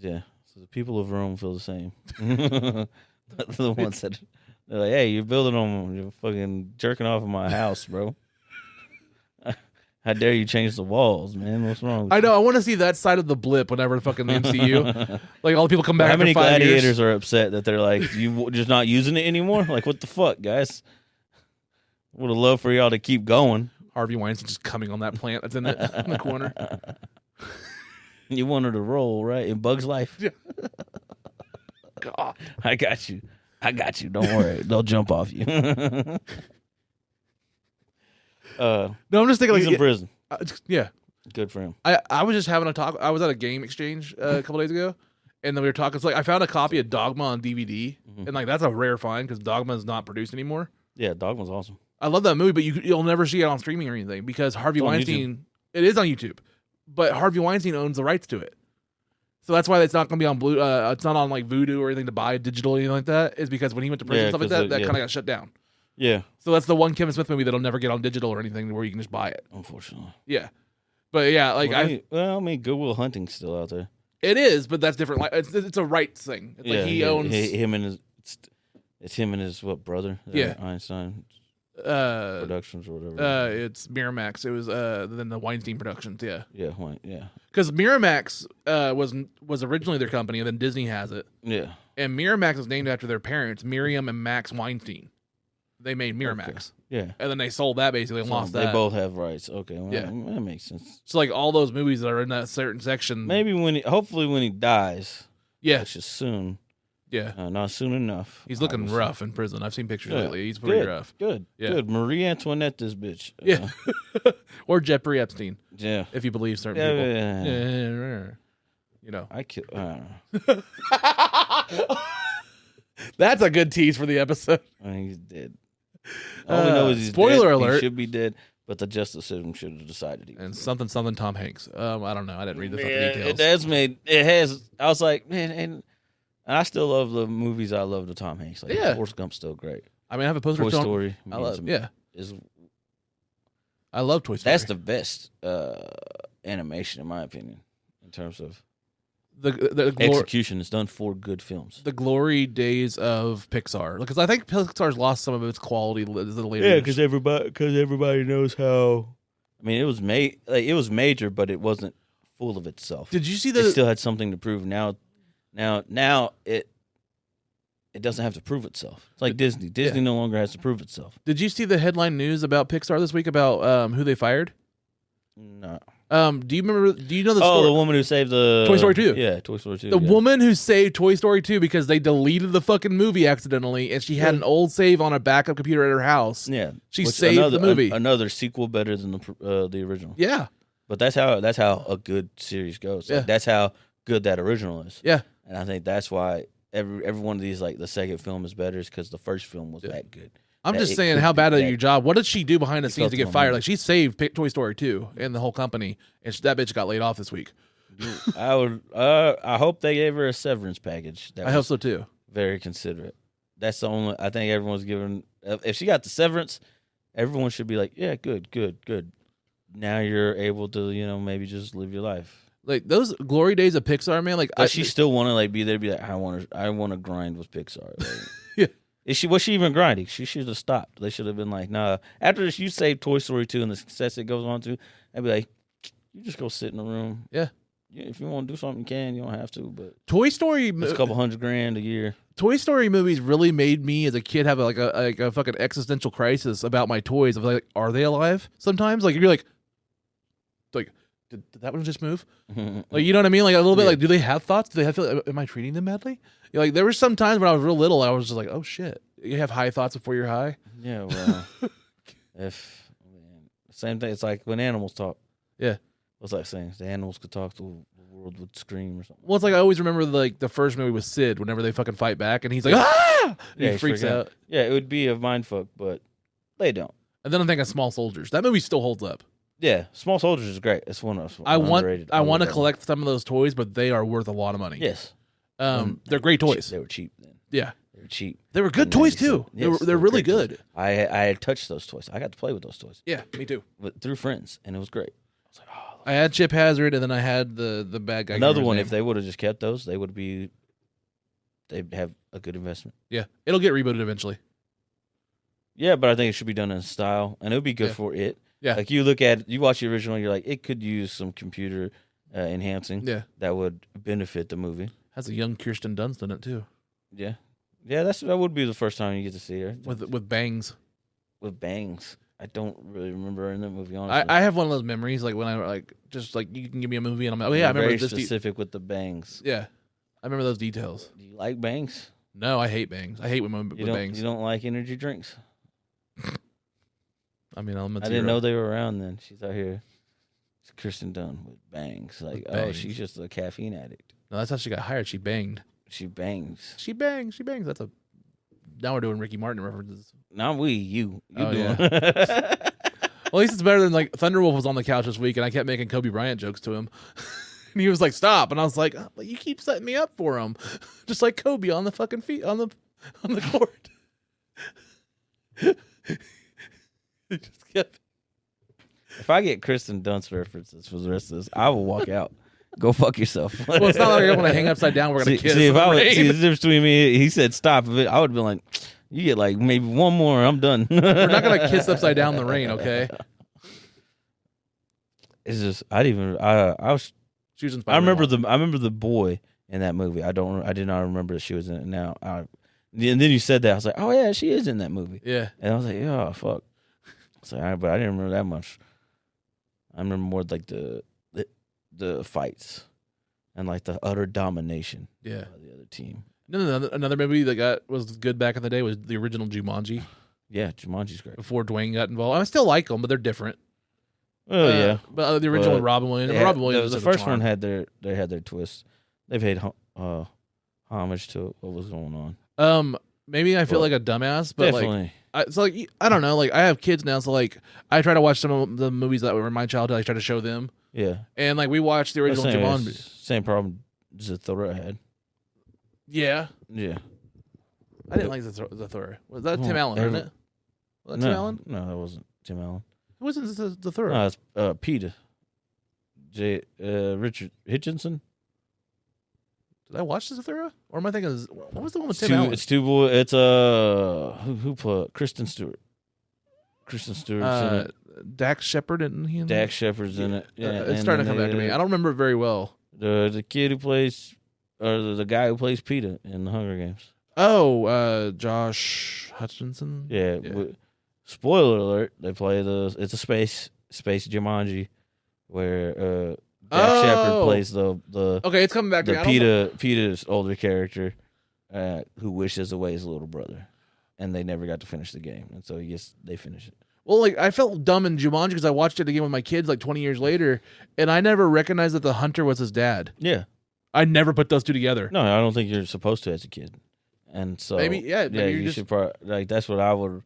Yeah. So the people of Rome feel the same. The ones that, they're like, hey, you're building on, you're fucking jerking off in my house, bro. How dare you change the walls, man? What's wrong with I know. I want to see that side of the blip whenever fucking the MCU. Like, all the people come back. How many after 5 gladiators years. are upset that they're like, you just not using it anymore? Like, what the fuck, guys? Would have loved for y'all to keep going. Harvey Weinstein just coming on that plant that's in it in the corner. You wanted to roll, right? In Bug's Life. Yeah. God. I got you. Don't worry. They'll jump off you. No, I'm just thinking, he's like, in prison. Yeah. Good for him. I was just having a talk. I was at a game exchange a couple days ago, and then we were talking. It's like I found a copy of Dogma on DVD, and like that's a rare find because Dogma is not produced anymore. Yeah, Dogma's awesome. I love that movie, but you'll never see it on streaming or anything because Harvey Weinstein. It is on YouTube, but Harvey Weinstein owns the rights to it, so that's why it's not going to be on Blue. It's not on like Vudu or anything to buy digital or anything like that. Is because when he went to prison and stuff like that, that kind of got shut down. Yeah. So that's the one Kevin Smith movie that'll never get on digital or anything where you can just buy it. Unfortunately. Yeah. But yeah, like I mean, Goodwill Hunting's still out there. It is, but that's different. Like it's a rights thing. It's like he owns him and his. It's him and his brother? Yeah, Einstein Productions or whatever. It's Miramax. It was then the Weinstein Productions. Yeah. Yeah. Because Miramax was originally their company, and then Disney has it. Yeah. And Miramax is named after their parents, Miriam and Max Weinstein. They made Miramax. Okay. Yeah. And then they sold that basically and lost that. They both have rights. Okay. Well, yeah. That makes sense. So like all those movies that are in that certain section. Maybe hopefully when he dies. Yeah. Which is soon. Yeah. Not soon enough. He's looking obviously. rough in prison. I've seen pictures lately. He's pretty rough. Good. Yeah. Good. Marie Antoinette, this bitch. Yeah. Or Jeffrey Epstein, Yeah. if you believe certain Yeah. people. You know. I don't know. That's a good tease for the episode. I mean, he's dead. All we know is he's spoiler dead. alert. He should be dead, but the justice system should have decided he was And dead. something Tom Hanks. I don't know. I didn't read the fucking Yeah, details. it has. I was like, man, and I still love the movies. I love the Tom Hanks. Like, Yeah. Forrest Gump's still great. I mean, I have a poster Toy of Tom. Story. I love, yeah. I love Toy Story. That's the best animation, in my opinion, in terms of the execution. It's done for good films. the glory days of Pixar, because I think Pixar's lost some of its quality the later years. everybody knows how. I mean, it was it was major, but it wasn't full of itself. Did you see It still had something to prove. Now it doesn't have to prove itself. It's like Disney. Disney no longer has to prove itself. Did you see the headline news about Pixar this week about who they fired? No. Do you remember? Do you know the Oh, story? the woman who saved the Toy Story 2. Yeah, Toy Story 2. The yeah. woman who saved Toy Story 2 because they deleted the fucking movie accidentally, and she had an old save on a backup computer at her house. Yeah, She Which saved the movie. Another sequel better than the original. Yeah, But that's how a good series goes. Like, Yeah. that's how good that original is. yeah. And I think that's why every one of these, like the second film is better, is because the first film was that good. I'm That just it saying, could how be bad at that- your job? What did she do behind the scenes felt to the get fired? momentum. Like, she saved Toy Story 2 and the whole company, and that bitch got laid off this week. I hope they gave her a severance package. That I hope was so too. Very considerate. That's the only. I think everyone's given. If she got the severance, everyone should be like, yeah, good. Now you're able to, maybe just live your life. Like those glory days of Pixar, man. Like, Does she still want to be there? Be like, I want to grind with Pixar. Like, Yeah. Was she even grinding? She should have stopped. They should have been like, nah. After this, you save Toy Story 2 and the success it goes on to, I'd be like, you just go sit in a room. Yeah. If you want to do something, you can. You don't have to, but Toy Story, it's a couple $100,000 a year. Toy Story movies really made me as a kid have a fucking existential crisis about my toys. Of like, are they alive? Sometimes, like you're like, did that one just move? Like, you know what I mean? Like a little bit. Yeah. Like, do they have thoughts? Do they have? Am I treating them badly? Like, there were some times when I was real little, I was just like, oh shit. You have high thoughts before you're high. Yeah, well, same thing. It's like when animals talk. Yeah. What's that saying? If the animals could talk, the world would scream or something. Well, it's like I always remember the first movie with Sid. Whenever they fucking fight back, and he's like, ah! And he freaks out. Yeah, it would be a mindfuck, but they don't. And then I'm thinking Small Soldiers. That movie still holds up. Yeah, Small Soldiers is great. It's one of I want underrated. to love that collect some of those toys, but they are worth a lot of money. movie. Yes, They're great toys. They were cheap then. Yeah, They were cheap. they were good In toys 97. too. Yes, they're really great toys. good. I had touched those toys. I got to play with those toys, Yeah, me too. but through friends, and it was great. I was like, oh. I had Chip Hazard, and then I had the bad guy. Another one. If they would have just kept those, they'd have a good investment. yeah, it'll get rebooted eventually. Yeah, but I think it should be done in style, and it would be good for it. Yeah. Like you watch the original, you're like, it could use some computer enhancing. Yeah, That would benefit the movie. has a young Kirsten Dunst in it too, Yeah, that would be the first time you get to see her with bangs. with bangs. I don't really remember her in that movie. Honestly, I have one of those memories, like when I you can give me a movie, and I'm like, oh yeah, I I'm remember very this. specific with the bangs. Yeah, I remember those details. Do you like bangs? No, I hate bangs. I hate women with bangs. You don't like energy drinks? I mean, I didn't know they were around then. She's out here. It's Kirsten Dunst with bangs. Like, With bangs. she's just a caffeine addict. No, that's how she got hired. She banged. She bangs. She bangs. She bangs. That's a. Now we're doing Ricky Martin references. Not we, you. You Oh, doing? Well, at least it's better than like Thunderwolf was on the couch this week, and I kept making Kobe Bryant jokes to him, and he was like, "Stop!" And I was like, oh, but "You keep setting me up for him, just like Kobe on the fucking feet on the court." He just kept. If I get Kristen Dunst references for the rest of this, I will walk out. Go fuck yourself. Well, it's not like I'm gonna hang upside down. We're gonna kiss. See, if in the I would rain. see the difference between me, he said stop. If I would be like, you get like maybe one more, I'm done. We're not gonna kiss upside down in the rain, okay? It's just I was. She was I remember the boy in that movie. I did not remember that she was in it. Now and then you said that I was like, oh yeah, she is in that movie. Yeah, And I was like, oh fuck. So but I didn't remember that much. I remember more like the fights and like the utter domination yeah. of the other team. Another movie that was good back in the day was the original Jumanji. Yeah, Jumanji's great. Before Dwayne got involved, I still like them, but they're different. Oh yeah, but the original Robin Williams. Robin Williams. The first one had their twist. They paid homage to what was going on. Maybe I feel like a dumbass, but definitely. It's like I don't know. Like I have kids now, so like I try to watch some of the movies that were in my childhood. I try to show them. Yeah, and like we watched the original Jumanji. Same problem Zathura had. Yeah. Yeah. I didn't like Zathura. Was that Tim Allen? Wasn't it? Was that Tim Allen? No, that wasn't Tim Allen. Who wasn't Zathura? No, it's Peter. Richard Hitchinson. Did I watch Zathura? Or am I thinking? What was the one with Tim Allen? It's two boys. It's who put Kristen Stewart. Kristen Stewart's in it. Dax Shepard and he. Dax Shepard's in it. Yeah, it's starting to come back to me. I don't remember it very well. The kid who plays, or the guy who plays Peter in the Hunger Games. Oh, Josh Hutcherson. Yeah. Spoiler alert! They play it's a space Jumanji, where Dax Shepard plays the. Okay, it's coming back to me. Peter's older character, who wishes away his little brother, and they never got to finish the game, and so they finish it. Well, like I felt dumb in Jumanji because I watched it again with my kids like 20 years later, and I never recognized that the hunter was his dad. Yeah, I never put those two together. No, I don't think you're supposed to as a kid, and so maybe you should probably like that's what I would.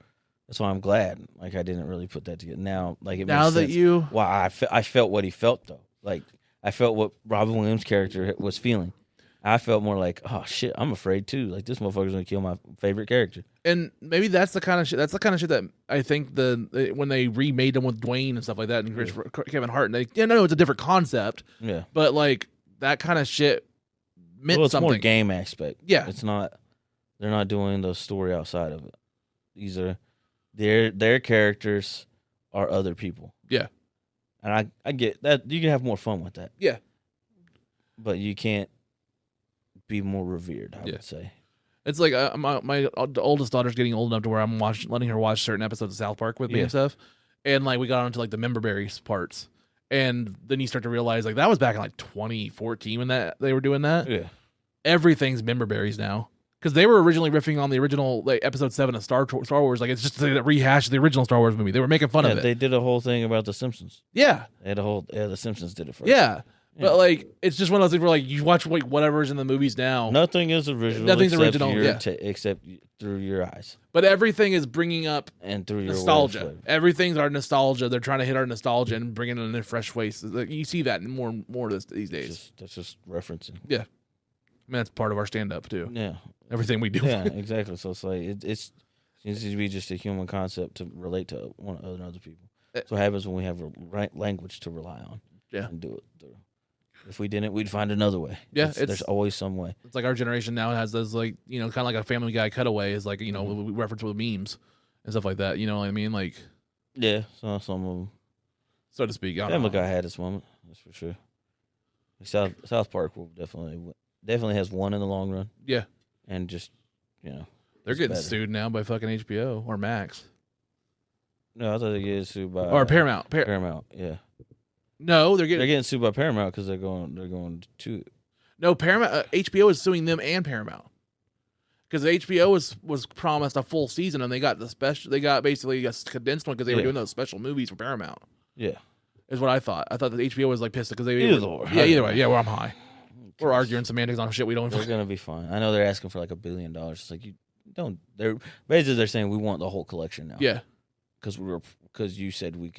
That's why I'm glad. Like I didn't really put that together. Now, like it now makes that sense. you, I felt what he felt though. Like I felt what Robin Williams' character was feeling. I felt more like, oh shit, I'm afraid too. Like this motherfucker's gonna kill my favorite character. And maybe that's the kind of shit. That's the kind of shit that I think when they remade them with Dwayne and stuff like that, and Kevin Hart, and it's a different concept. Yeah, but like that kind of shit meant it's something. More game aspect. Yeah, it's not. They're not doing the story outside of it. These are their characters are other people. Yeah, and I get that you can have more fun with that. Yeah, but you can't be more revered. I would say. It's like my oldest daughter's getting old enough to where I'm letting her watch certain episodes of South Park with me and stuff, and like we got onto like the member berries parts, and then you start to realize like that was back in like 2014 when they were doing that. Yeah, everything's member berries now because they were originally riffing on the original like episode 7 of Star Wars. Like it's just a rehash of the original Star Wars movie. They were making fun of it. They did a whole thing about the Simpsons. Yeah, they had the Simpsons did it first. Yeah. But like, it's just one of those things where like you watch like whatever's in the movies now. Nothing is original. Nothing's original, except through your eyes. But everything is bringing up and through your nostalgia. Everything's our nostalgia. They're trying to hit our nostalgia and bring it in a fresh way. So, like, you see that more these days. That's just referencing. Yeah, I mean that's part of our stand up too. Yeah, everything we do. Yeah, exactly. So it's like it seems to be just a human concept to relate to other people. So what happens when we have a right language to rely on? Yeah, and do it through. If we didn't, we'd find another way. Yeah, there's always some way. It's like our generation now has those like kind of like a Family Guy cutaway is like we reference with memes and stuff like that. You know what I mean? Like yeah, some of them, so to speak. Family Guy had its moment. That's for sure. South Park will definitely has one in the long run. Yeah, and just they're getting sued now by fucking HBO or Max. No, I thought they get sued by Paramount. Paramount, yeah. No, they're getting sued by Paramount because they're going to. No, Paramount. HBO is suing them and Paramount because HBO was promised a full season and they got the special. They got basically a condensed one because they were doing those special movies for Paramount. Yeah, is what I thought. I thought that HBO was like pissed because they either way. Yeah, well, I'm high. We're arguing semantics on shit we don't. They're gonna be fine. I know they're asking for like $1 billion. It's like you don't. They're saying we want the whole collection now. Yeah, because you said we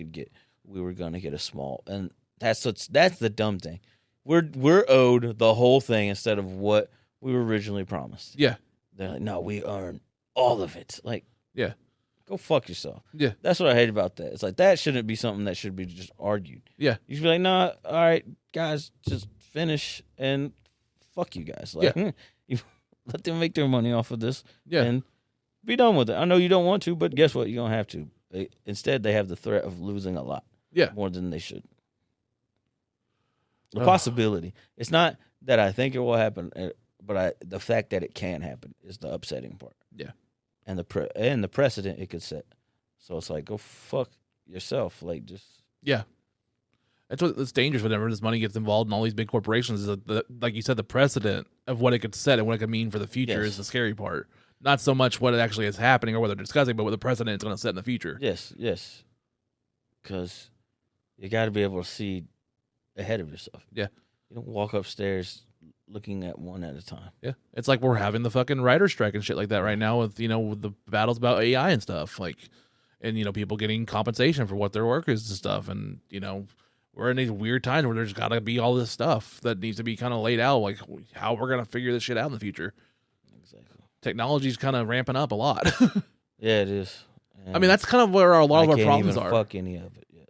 were gonna get a small, and that's the dumb thing. We're owed the whole thing instead of what we were originally promised. Yeah, they're like, no, we earn all of it. Like, yeah, go fuck yourself. Yeah, that's what I hate about that. It's like that shouldn't be something that should be just argued. Yeah, you should be like, nah, all right, guys, just finish and fuck you guys. Like, you let them make their money off of this. Yeah, and be done with it. I know you don't want to, but guess what? You're gonna have to. Instead, they have the threat of losing a lot. Yeah, more than they should. The possibility. It's not that I think it will happen, but the fact that it can happen is the upsetting part. Yeah, and the precedent it could set. So it's like, go fuck yourself. Like just That's what's dangerous whenever this money gets involved in all these big corporations. Is that like you said, the precedent of what it could set and what it could mean for the future is the scary part. Not so much what it actually is happening or what they're discussing, but what the precedent is going to set in the future. Yes. Because you got to be able to see ahead of yourself. Yeah. You don't walk upstairs looking at one at a time. Yeah. It's like we're having the fucking writer's strike and shit like that right now with, with the battles about AI and stuff. Like, and, people getting compensation for what their work is and stuff. And, we're in these weird times where there's got to be all this stuff that needs to be kind of laid out, like how we're going to figure this shit out in the future. Exactly. Technology's kind of ramping up a lot. Yeah, it is. And I mean, that's kind of where a lot of our problems are. I can't even fuck any of it yet.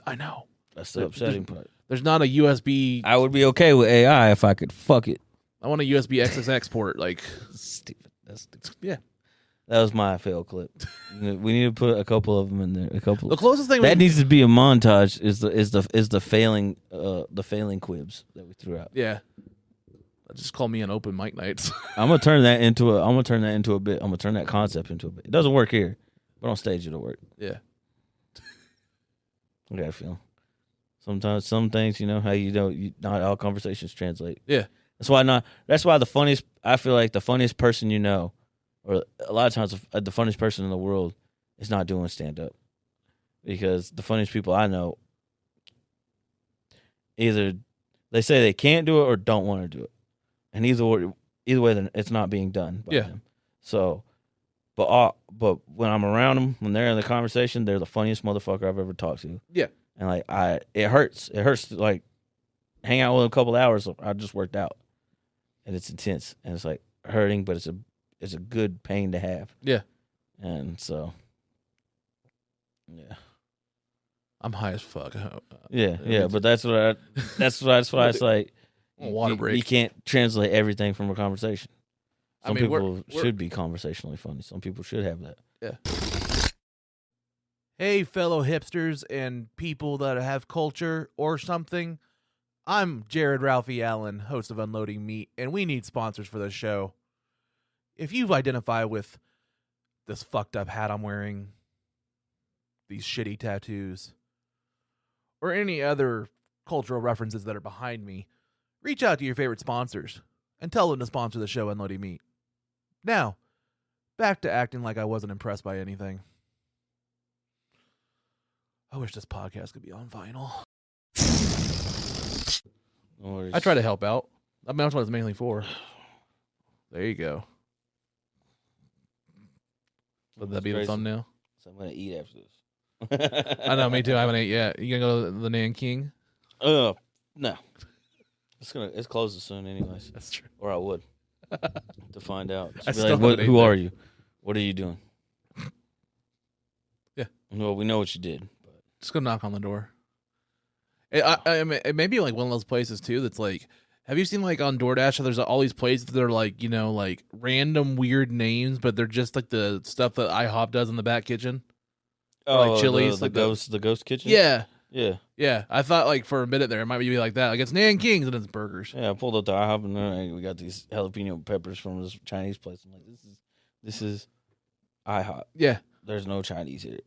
I know. That's the upsetting part. There's not a USB. I would be okay with AI if I could fuck it. I want a USB XXX port. Like, stupid. That's stupid. Yeah. That was my fail clip. We need to put a couple of them in there. The closest thing that needs to be a montage is the failing quibs that we threw out. Yeah. Just call me an open mic nights. I'm gonna turn that into a bit. I'm gonna turn that concept into a bit. It doesn't work here, but on stage it'll work. Yeah. I got a feeling. Sometimes some things, how not all conversations translate. Yeah. That's why I feel like the funniest person or a lot of times the funniest person in the world is not doing stand-up. Because the funniest people I know, either they say they can't do it or don't want to do it. And either way, it's not being done by them. So, but when I'm around them, when they're in the conversation, they're the funniest motherfucker I've ever talked to. Yeah. And it hurts. It hurts to hang out with them a couple of hours. I just worked out. And it's intense. And it's hurting, but it's a good pain to have. Yeah. And so, yeah. I'm high as fuck. Yeah, but that's why it's like water break. You can't translate everything from a conversation. Some people should be conversationally funny. Some people should have that. Yeah. Hey, fellow hipsters and people that have culture or something. I'm Jared Ralphie Allen, host of Unloading Meat, and we need sponsors for this show. If you've identified with this fucked up hat I'm wearing, these shitty tattoos, or any other cultural references that are behind me, reach out to your favorite sponsors and tell them to sponsor the show Unloading Meat. Now, back to acting like I wasn't impressed by anything. I wish this podcast could be on vinyl. I try to help out. I mean, that's what it's mainly for. There you go. Would that be the thumbnail? So I'm going to eat after this. I know, me too. I haven't ate yet. You going to go to the Nanking? No. It's closes soon anyways. That's true. Or I would. To find out. Who are you? What are you doing? Yeah. Well, we know what you did. But. Just go knock on the door. I mean, it may be like one of those places too that's like, have you seen on DoorDash, there's all these places that are random weird names, but they're just like the stuff that IHOP does in the back kitchen? Oh, like Chili's. The ghost kitchen? Yeah. Yeah. Yeah. I thought for a minute there, it might be like that. Like it's Nanking's and it's burgers. Yeah, I pulled up the IHOP and we got these jalapeno peppers from this Chinese place. I'm like, this is IHOP. Yeah. There's no Chinese here.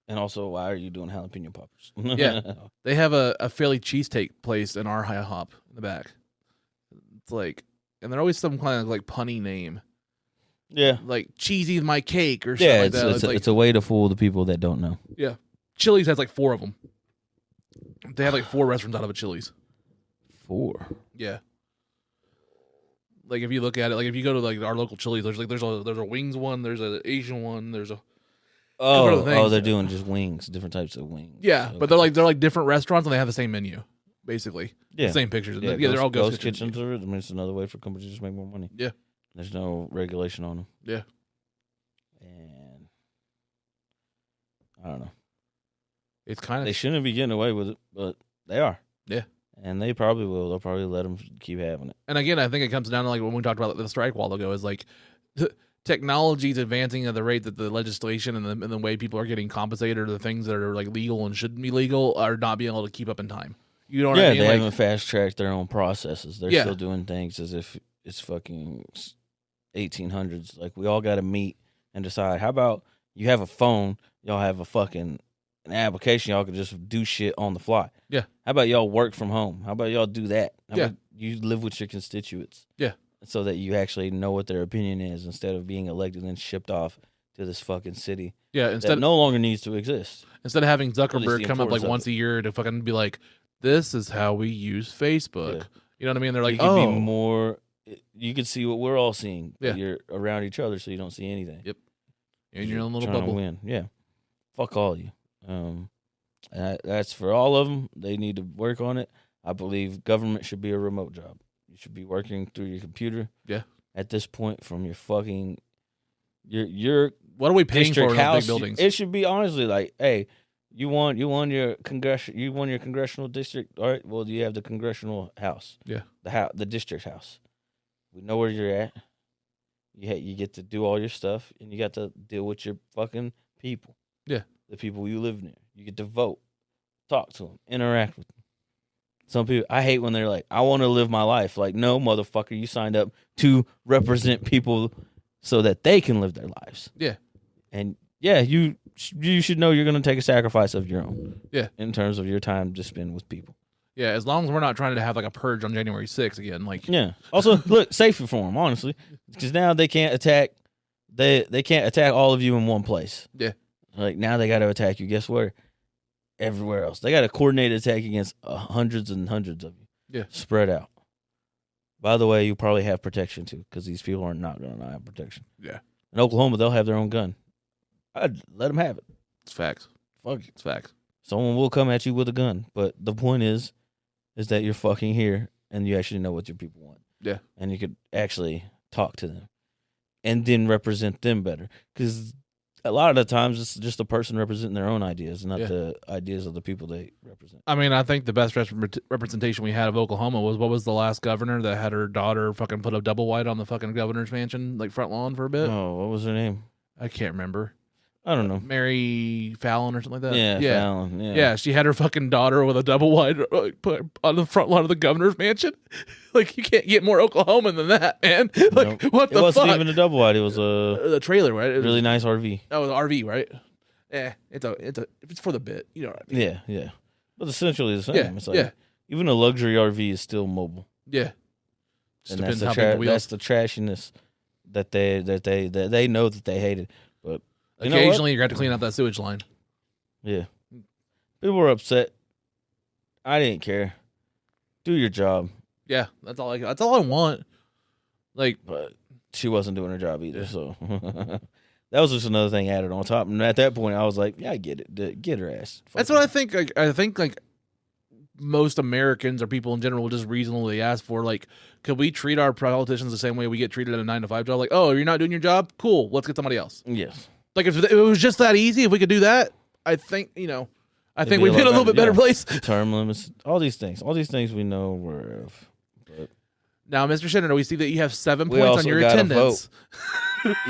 And also, why are you doing jalapeno poppers? Yeah. They have a Philly cheesesteak place in our IHOP in the back. It's and they're always some kind of punny name. Yeah. Like Cheesy's my cake or something like that. It's a way to fool the people that don't know. Yeah. Chili's has 4 of them. They have 4 restaurants out of a Chili's. 4? Yeah. If you look at it, if you go to our local Chili's, there's a wings one, there's an Asian one, there's a they're doing just wings, different types of wings. Yeah, okay. But they're different restaurants and they have the same menu, basically. Yeah, the same pictures. Yeah, they're all ghost kitchens. I mean, it's another way for companies to just make more money. Yeah, there's no regulation on them. Yeah, and I don't know. It's kind of they shouldn't be getting away with it, but they are. Yeah, and they probably will. They'll probably let them keep having it. And again, I think it comes down to when we talked about the strike a while ago is technology is advancing at the rate that the legislation and the way people are getting compensated or the things that are legal and shouldn't be legal are not being able to keep up in time. You know what I mean? Yeah, they haven't fast-tracked their own processes. They're still doing things as if it's fucking 1800s. We all got to meet and decide, how about you have a phone, y'all have a fucking an application, y'all could just do shit on the fly. Yeah. How about y'all work from home? How about y'all do that? How Yeah. about you live with your constituents? Yeah. So that you actually know what their opinion is instead of being elected and then shipped off to this fucking city Yeah, that no longer needs to exist. instead of having Zuckerberg the come up like importance of once it. a year to fucking be like, this is how we use Facebook. Yeah. You know what I mean? They're like, you could oh, be more. You could see what we're all seeing. But Yeah. you're around each other, so you don't see anything. Yep. in your own little trying to bubble. win. Yeah, fuck all you. And that's for all of them. They need to work on it. I believe government should be a remote job. You should be working through your computer. Yeah. At this point, from your fucking your What are we paying for district in those house, big buildings? it should be honestly like, hey, you won your congressional district. All right, well, you have the congressional house. Yeah. The district house. We know where you're at. You get to do all your stuff, and you got to deal with your fucking people. Yeah. The people you live near. You get to vote, talk to them, interact with them. Some people, I hate when they're like, I want to live my life. Like, no, motherfucker, you signed up to represent people so that they can live their lives. Yeah. And yeah, you should know you're going to take a sacrifice of your own. Yeah. In terms of your time to spend with people. Yeah, as long as we're not trying to have like a purge on January 6th again. Like, Yeah. Also, look, safer for them, honestly, because now they can't attack. They can't attack all of you in one place. Yeah. Like now they got to attack you. Guess where? Everywhere else. They got a coordinated attack against hundreds and hundreds of you. Yeah. Spread out. By the way, you probably have protection too, because these people are not going to have protection. Yeah. In Oklahoma, they'll have their own gun. I'd let them have it. it's facts. Fuck it. It's facts. Someone will come at you with a gun, but the point is that you're fucking here and you actually know what your people want. Yeah. And you could actually talk to them and then represent them better. Because a lot of the times it's just the person representing their own ideas, not Yeah. the ideas of the people they represent. I mean, I think the best representation we had of Oklahoma was what was the last governor that had her daughter fucking put a double wide on the fucking governor's mansion, like front lawn for a bit? Oh, what was her name? I can't remember. I don't know. Mary Fallon or something like that? Yeah, Yeah. Fallon. Yeah. Yeah, she had her fucking daughter with a double wide put on the front lawn of the governor's mansion. Like, you can't get more Oklahoman than that, man. Like, Nope. what It the wasn't fuck? even a double wide. It was a The trailer, right? It was, really nice RV. Oh, the RV, right? Yeah, it's for the bit. You know what I mean? Yeah, yeah. But essentially the same. Yeah, It's like, yeah. even a luxury RV is still mobile. Yeah. Just And depends that's how the, big the wheels. that's the trashiness that they know that they hated. But you know what? Occasionally, you're going to have to clean out that sewage line. Yeah. People were upset. I didn't care. Do your job. Yeah, that's all I want. Like, But she wasn't doing her job either, so that was just another thing added on top. And at that point I was like, yeah, I get it. Get her ass. that's what I think. I think like most Americans or people in general just reasonably ask for, like, could we treat our politicians the same way we get treated at a 9-to-5 job? Like, oh, you're not doing your job? Cool, let's get somebody else. Yes. Like, if it was just that easy, if we could do that, I think, I think be we'd a be in a lot little bit better, better yeah. place. Term limits, all these things we know we're of. But Now, Mr. Shinner, we see that you have 7 We points on also your gotta attendance.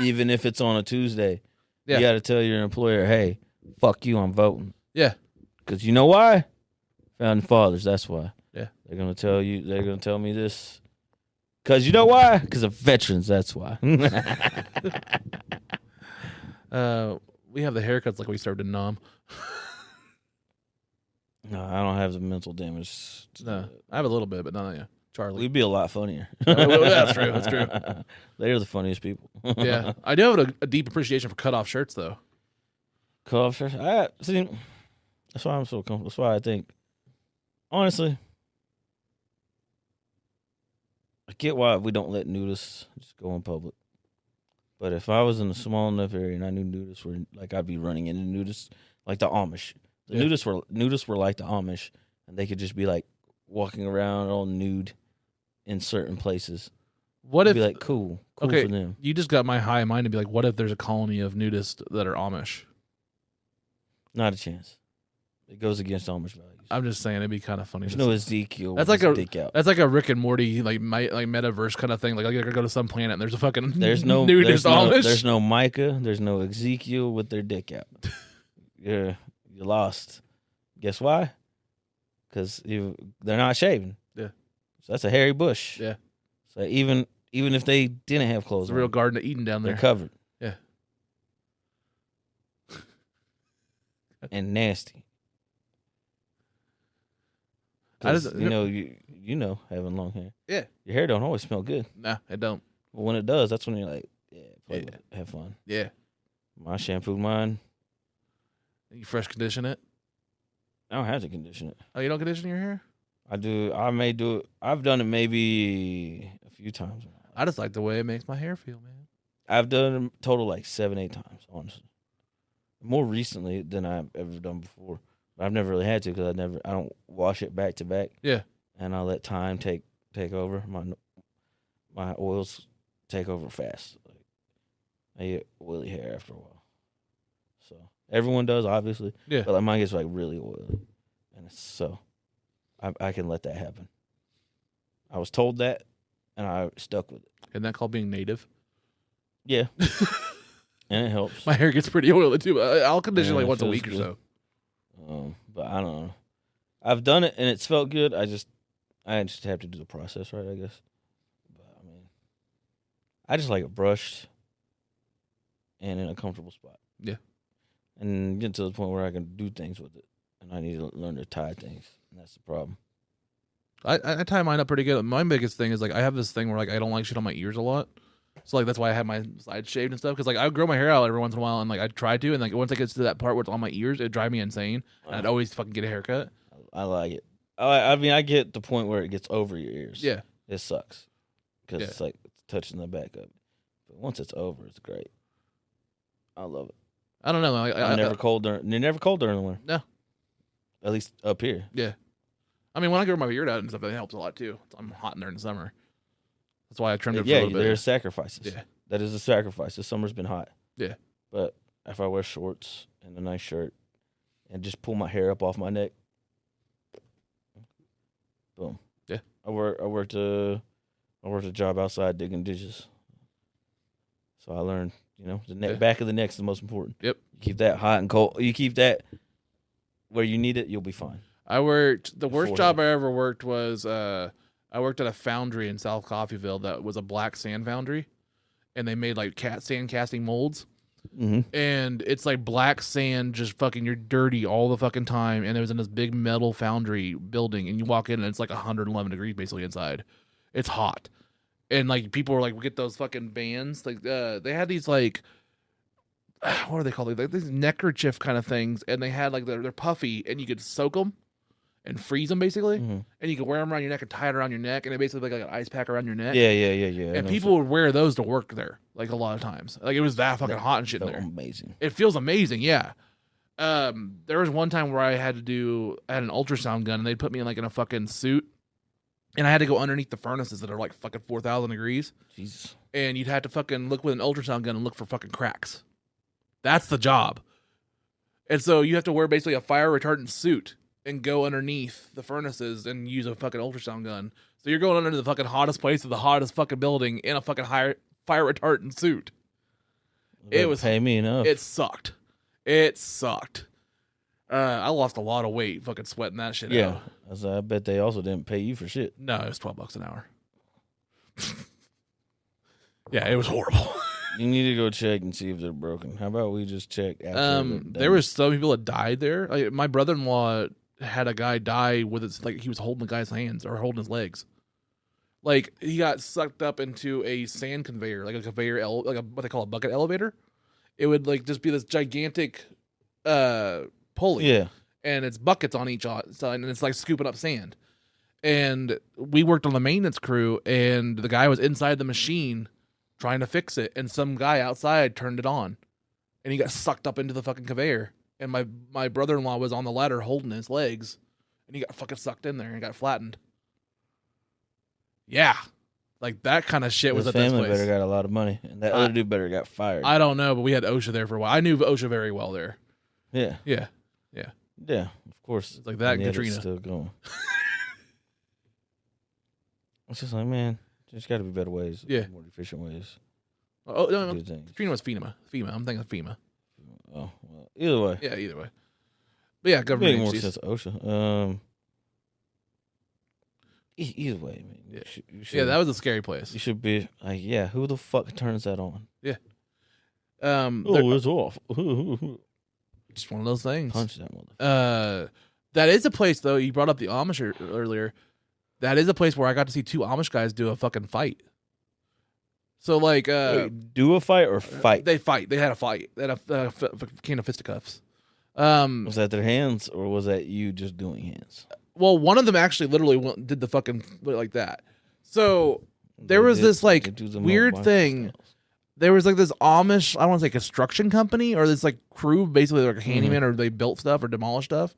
even if it's on a Tuesday, Yeah. you got to tell your employer, hey, fuck you, I'm voting. Yeah. Because you know why? Founding fathers, that's why. Yeah. They're going to tell me this. Because you know why? Because of veterans, that's why. We have the haircuts like we served in Nam. No, I don't have the mental damage. No, I have a little bit, but not you, Charlie. We'd be a lot funnier. That's true. That's true. They're the funniest people. Yeah, I do have a deep appreciation for cutoff shirts, though. Cutoff shirts. See, that's why I'm so comfortable. That's why I think, honestly, I get why we don't let nudists just go in public. But if I was in a small enough area and I knew nudists were, like, I'd be running into nudists like the Amish. The Yeah. nudists were like the Amish, and they could just be like walking around all nude in certain places. What It'd if be like cool okay, for them. you just got my high mind to be like, what if there's a colony of nudists that are Amish? Not a chance. It goes against Amish values. I'm just saying it'd be kind of funny. There's to no see. Ezekiel. That's with like his a dick out. that's like a Rick and Morty like metaverse kind of thing. Like I gotta go to some planet and there's a fucking There's no nudist Amish. there's no Micah. There's no Ezekiel with their dick out. You're lost. Guess why? Because they're not shaving. Yeah. So that's a hairy bush. Yeah. So even if they didn't have clothes, It's a real on, Garden of Eden down they're there. covered. Yeah. and nasty. I just, You know, having long hair. Yeah. Your hair don't always smell good. Nah, it don't. But when it does, that's when you're like, play Yeah. with it, have fun. Yeah. I shampooed mine. You fresh condition it? I don't have to condition it. Oh, you don't condition your hair? I do. I may do it. I've done it maybe a few times. I just like the way it makes my hair feel, man. I've done it total like 7-8 times, honestly. More recently than I've ever done before. But I've never really had to because I don't wash it back to back. Yeah. And I let time take over. My oils take over fast. Like, I get oily hair after a while. So everyone does, obviously. Yeah. But like mine gets like really oily, and so I can let that happen. I was told that, and I stuck with it. Isn't that called being native? Yeah. And it helps. My hair gets pretty oily too. I'll condition like once a week or so. But I don't know. I've done it and it's felt good. I just have to do the process right, I guess. But I mean, I just like it brushed and in a comfortable spot. Yeah. And get to the point where I can do things with it, and I need to learn to tie things, and that's the problem. I tie mine up pretty good. My biggest thing is like I have this thing where like I don't like shit on my ears a lot. So like that's why I have my sides shaved and stuff, because like I grow my hair out every once in a while, and like I try to, and like once it gets to that part where it's on my ears, it drive me insane, and I'd always fucking get a haircut. I like it. I mean, I get the point where it gets over your ears. Yeah, it sucks because it's like it's touching the back of it. But once it's over, it's great. I love it. I don't know. They're never cold during the winter. No, at least up here. Yeah, I mean when I grow my beard out and stuff, that helps a lot too. I'm hot in there in the summer. That's why I trimmed it for a little bit. Yeah, there's sacrifices. Yeah. That is a sacrifice. This summer's been hot. Yeah. But if I wear shorts and a nice shirt and just pull my hair up off my neck, boom. Yeah. I worked a job outside digging ditches. So I learned, the back of the neck's the most important. Yep. You keep that hot and cold. You keep that where you need it, you'll be fine. The worst job I ever worked was I worked at a foundry in South Coffeyville that was a black sand foundry, and they made like sand casting molds. Mm-hmm. And it's like black sand, just fucking, you're dirty all the fucking time. And it was in this big metal foundry building, and you walk in and it's like 111 degrees basically inside. It's hot. And like people were like, we get those fucking bands. Like they had these like, what are they called? Like these neckerchief kind of things. And they had like, they're puffy, and you could soak them and freeze them basically. Mm-hmm. And you could wear them around your neck and tie it around your neck. And it basically like an ice pack around your neck. Yeah. And people would wear those to work there, like a lot of times. Like it was that fucking hot and shit in there. Amazing. It feels amazing, yeah. There was one time where I had an ultrasound gun, and they'd put me in a fucking suit, and I had to go underneath the furnaces that are like fucking 4,000 degrees. Jesus. And you'd have to fucking look with an ultrasound gun and look for fucking cracks. That's the job. And so you have to wear basically a fire retardant suit and go underneath the furnaces and use a fucking ultrasound gun. So you're going under the fucking hottest place of the hottest fucking building in a fucking fire retardant suit. It was pay me enough. It sucked. I lost a lot of weight fucking sweating that shit out. I bet they also didn't pay you for shit. No, it was $12 an hour. Yeah, it was horrible. You need to go check and see if they're broken. How about we just check after there was some people that died there. Like, my brother-in-law had a guy die with his, like, he was holding the guy's hands or holding his legs. Like, he got sucked up into a sand conveyor, like a conveyor, like what they call a bucket elevator. It would like just be this gigantic pulley. Yeah. And it's buckets on each side, and it's like scooping up sand. And we worked on the maintenance crew, and the guy was inside the machine trying to fix it, and some guy outside turned it on, and he got sucked up into the fucking conveyor. And my brother-in-law was on the ladder holding his legs, and he got fucking sucked in there and got flattened. Yeah. Like, that kind of shit was at this place. Family better got a lot of money, and that other dude better got fired. I don't know, but we had OSHA there for a while. I knew OSHA very well there. Yeah. Yeah. Yeah, of course. It's like that and Katrina. It's still going. It's just like, man, there's got to be better ways. Yeah. More efficient ways. Oh, no, to do things. Katrina was FEMA. I'm thinking of FEMA. Oh, well, either way. Yeah, either way. But yeah, government Make more agencies. sense of OSHA. Either way, man. Yeah. You should, Yeah, that was a scary place. You should be like, yeah, who the fuck turns that on? Yeah. It's off. Just one of those things. Punch that motherfucker. That is a place though. You brought up the Amish earlier. That is a place where I got to see 2 Amish guys do a fucking fight. So like, Wait, do a fight or fight? They fight. They had a fight. They had a can of fisticuffs. Was that their hands or was that you just doing hands? Well, one of them actually literally did the fucking like that. So there was this like weird thing. There was like this Amish, I don't want to say construction company or this like crew, basically like a handyman or they built stuff or demolished stuff.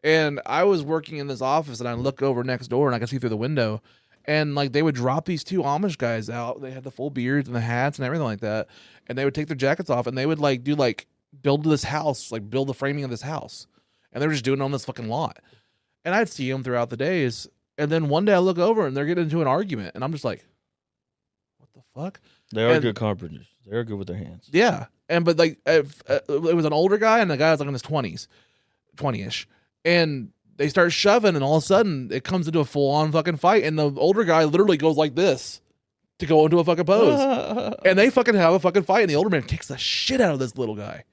And I was working in this office and I look over next door and I could see through the window. And like they would drop these 2 Amish guys out. They had the full beards and the hats and everything like that. And they would take their jackets off and they would like do like build this house, like build the framing of this house. And they were just doing it on this fucking lot. And I'd see them throughout the days. And then one day I look over and they're getting into an argument. And I'm just like, what the fuck? They are good carpenters. They're good with their hands. Yeah. But like it was an older guy and the guy was like in his 20-ish. And they start shoving and all of a sudden it comes into a full-on fucking fight. And the older guy literally goes like this to go into a fucking pose. And they fucking have a fucking fight. And the older man kicks the shit out of this little guy.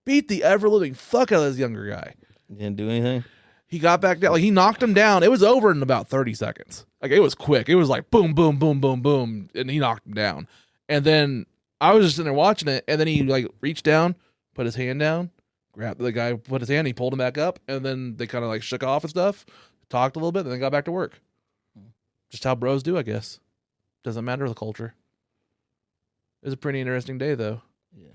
Beat the ever-living fuck out of this younger guy. Didn't do anything? He got back down. Like, he knocked him down. It was over in about 30 seconds. Like, it was quick. It was like boom, boom, boom, boom, boom. And he knocked him down. And then I was just sitting there watching it. And then he, like, reached down, put his hand down, grabbed the guy, put his hand, he pulled him back up. And then they kind of, like, shook off and stuff, talked a little bit, and then got back to work. Just how bros do, I guess. Doesn't matter the culture. It was a pretty interesting day, though. Yeah.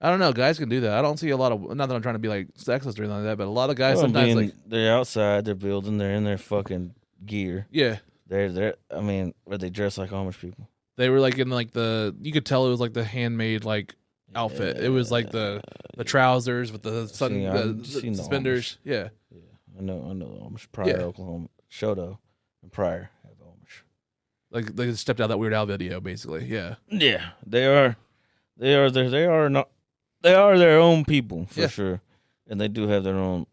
I don't know. Guys can do that. I don't see a lot of, not that I'm trying to be like sexist or anything like that, but a lot of guys sometimes like they're outside, they're building, they're in their fucking gear. Yeah. They're I mean, were they dressed like Amish people? They were like in like you could tell it was like the handmade like outfit. It was like the trousers with the suspenders. Yeah. Yeah. I know Amish. Pryor, Oklahoma. Shoto and Pryor have Amish. Like they stepped out that Weird Al video, basically. Yeah. Yeah. They are their own people for sure, and they do have their own.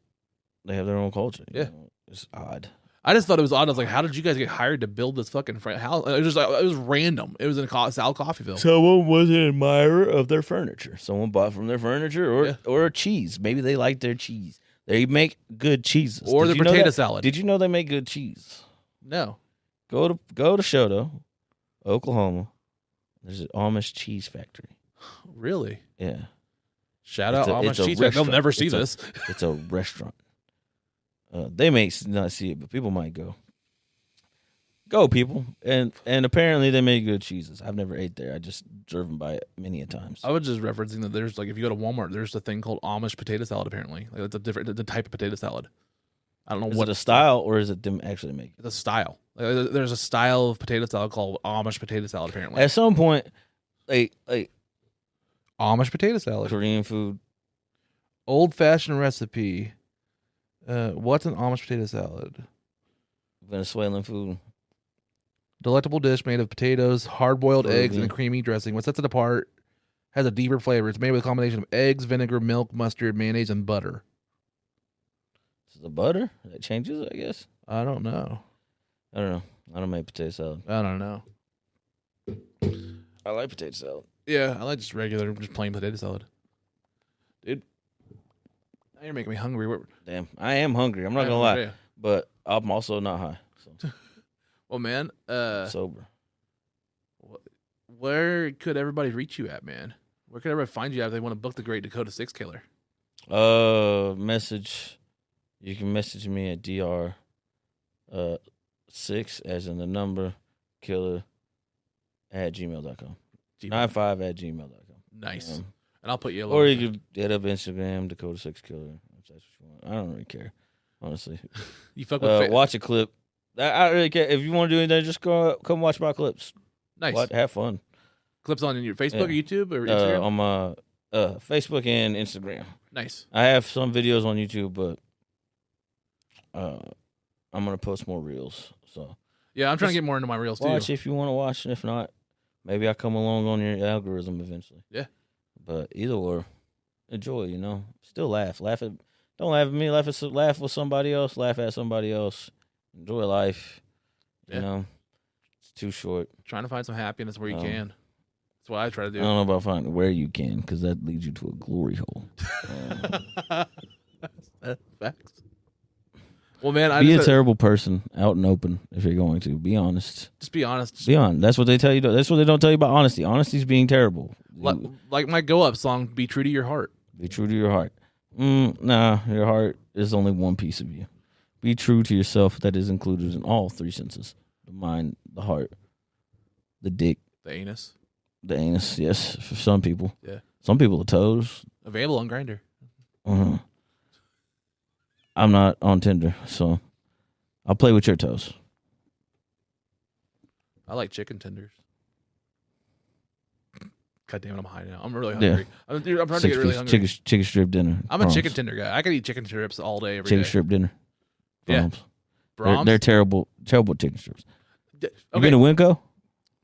They have their own culture. You know? It's odd. I just thought it was odd. I was like, "How did you guys get hired to build this fucking house?" It was just like it was random. It was in Sal Coffeeville. Someone was an admirer of their furniture. Someone bought from their furniture, or a cheese. Maybe they like their cheese. They make good cheeses. Or the potato salad. Did you know they make good cheese? No. Go to Shoto, Oklahoma. There's an Amish cheese factory. Really? Yeah. Shout out Amish cheese factory. They'll never see this. It's a restaurant. They may not see it, but people might go. Go, people. And apparently they make good cheeses. I've never ate there. I just driven by it many a times. I was just referencing that there's like if you go to Walmart, there's a thing called Amish potato salad. Apparently, like it's the type of potato salad. I don't know what a style or is it them actually making? It's a style. Like, there's a style of potato salad called Amish potato salad. Apparently, at some point, like Amish potato salad, Korean food, old fashioned recipe. What's an Amish potato salad? Venezuelan food. Delectable dish made of potatoes, hard-boiled eggs, and a creamy dressing. What sets it apart has a deeper flavor. It's made with a combination of eggs, vinegar, milk, mustard, mayonnaise, and butter. Is it the butter? That changes it, I guess. I don't know. I don't know. I don't make potato salad. I don't know. I like potato salad. Yeah, I like just regular, just plain potato salad. Dude, now you're making me hungry. Damn, I am hungry. I'm not going to lie. Yeah. But I'm also not high. So. Well, man. Sober. Where could everybody reach you at, man? Where could everybody find you at if they want to book the great Dakota Sixkiller? Message. You can message me at DR 6 as in the number killer at gmail.com. 95@gmail.com. Nice. And I'll put you. Or you could hit up Instagram Dakota Sixkiller. If that's what you want. I don't really care, honestly. You fuck with watch a clip. I don't really care. If you want to do anything, just come watch my clips. Nice. Have fun. Clips on your Facebook or YouTube or Instagram? On my Facebook and Instagram. Nice. I have some videos on YouTube, but I'm going to post more reels. So yeah, I'm trying to get more into my reels, too. Watch if you want to watch, and if not, maybe I'll come along on your algorithm eventually. Yeah. But either or, enjoy, you know. Still laugh. Don't laugh at me. Laugh with somebody else. Laugh at somebody else. Enjoy life. You know, it's too short. Trying to find some happiness where you can. That's what I try to I do. don't know about finding where you can, because that leads you to a glory hole. Facts. Well, man, Be a terrible person out and open if you're going to. Be honest. Just be honest. Be honest. That's what they tell you. That's what they don't tell you about honesty. Honesty is being terrible. Like my Go Up song, be true to your heart. Be true to your heart. Nah, your heart is only one piece of you. Be true to yourself. That is included in all three senses. The mind, the heart, the dick. The anus. The anus, yes, for some people. Yeah. Some people, the toes. Available on Grindr. Uh-huh. I'm not on Tinder, so I'll play with your toes. I like chicken tenders. God damn it, I'm high now. I'm really hungry. Yeah. I'm trying to get really hungry. Chicken strip dinner. I'm a chicken tender guy. I could eat chicken strips all day, every chicken day. strip dinner. Brahms. Yeah. Brahms? They're terrible chicken strips. Okay. You been to Winco?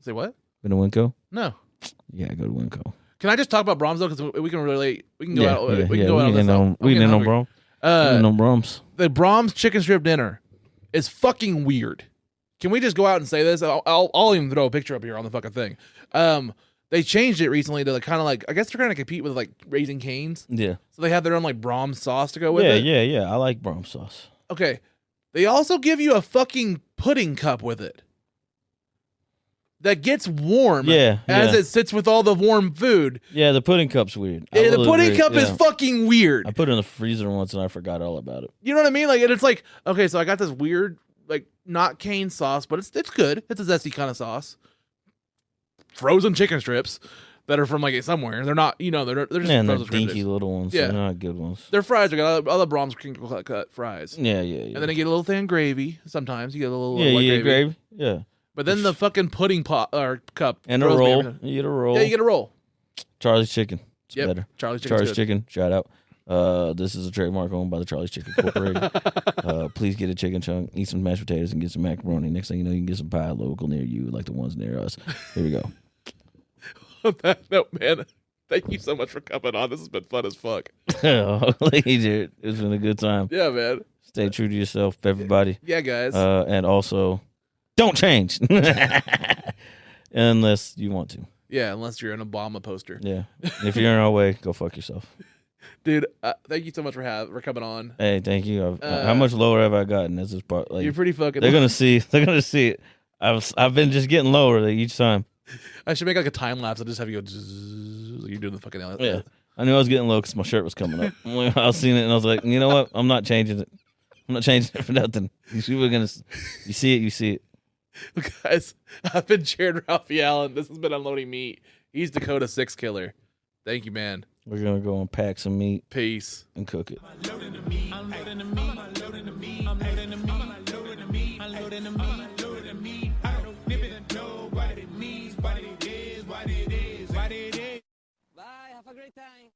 Say what? Been to Winco? No. Yeah, go to Winco. Can I just talk about Brahms though? Because we can relate. We can go Yeah, out. yeah, We can yeah. go out on this. We didn't know Brahms. We didn't know Brahms. The Brahms chicken strip dinner is fucking weird. Can we just go out and say this? I'll even throw a picture up here on the fucking thing. They changed it recently to kind of like, I guess they're trying to compete with like Raising Cane's. Yeah. So they have their own like Brahms sauce to go with it. Yeah. I like Brahms sauce. Okay. They also give you a fucking pudding cup with it that gets warm as it sits with all the warm food. Yeah, the pudding cup's weird. The pudding cup is fucking weird. I put it in the freezer once and I forgot all about it. You know what I mean? Like, and it's like, okay, so I got this weird, like, not cane sauce, but it's good. It's a zesty kind of sauce. Frozen chicken strips that are from like somewhere. They're not, they're just Man, frozen they're dinky strips. little ones. Yeah. They're not good ones. They're fries. We got other Brahms crinkle cut fries. Yeah. And then you get a little thin gravy. Sometimes you get a little Yeah, white you get gravy. gravy. Yeah. But then the fucking pudding pot or cup And a throws me roll. every time. You get a roll. Yeah, you get a roll. Charlie's Chicken. It's Yep. better. Charlie's Chicken. Shout out. This is a trademark owned by the Charlie's Chicken Corporation. Please get a chicken chunk, eat some mashed potatoes, and get some macaroni. Next thing you know, you can get some pie local near you, like the ones near us. Here we go. On that note, man, thank you so much for coming on. This has been fun as fuck. Dude, it's been a good time. Yeah, man. Stay true to yourself, everybody. Yeah, guys. And also, don't change unless you want to. Yeah, unless you're an Obama poster. Yeah. If you're in our way, go fuck yourself. Dude, thank you so much for coming on. Hey, thank you. How much lower have I gotten? This is part. Like, You're pretty fucking. They're gonna see. They're gonna see it. I've been just getting lower like, each time. I should make like a time lapse. I just have you go. Like you're doing the fucking. Yeah. I knew I was getting low because my shirt was coming up. I was seeing it and I was like, you know what? I'm not changing it. I'm not changing it for nothing. You see, you see it. You see it. Guys, I've been Jared Ralphie Allen. This has been Unloading Meat. He's Dakota Sixkiller. Thank you, man. We're gonna go and pack some meat. Peace. And cook it. Unloading the meat. Unloading the meat. Unloading the meat. Unloading the meat. Unloading the meat. Unloading the meat. Unloading the meat. I don't even know what it means, what it is, what it is, what it is. Bye. Have a great time.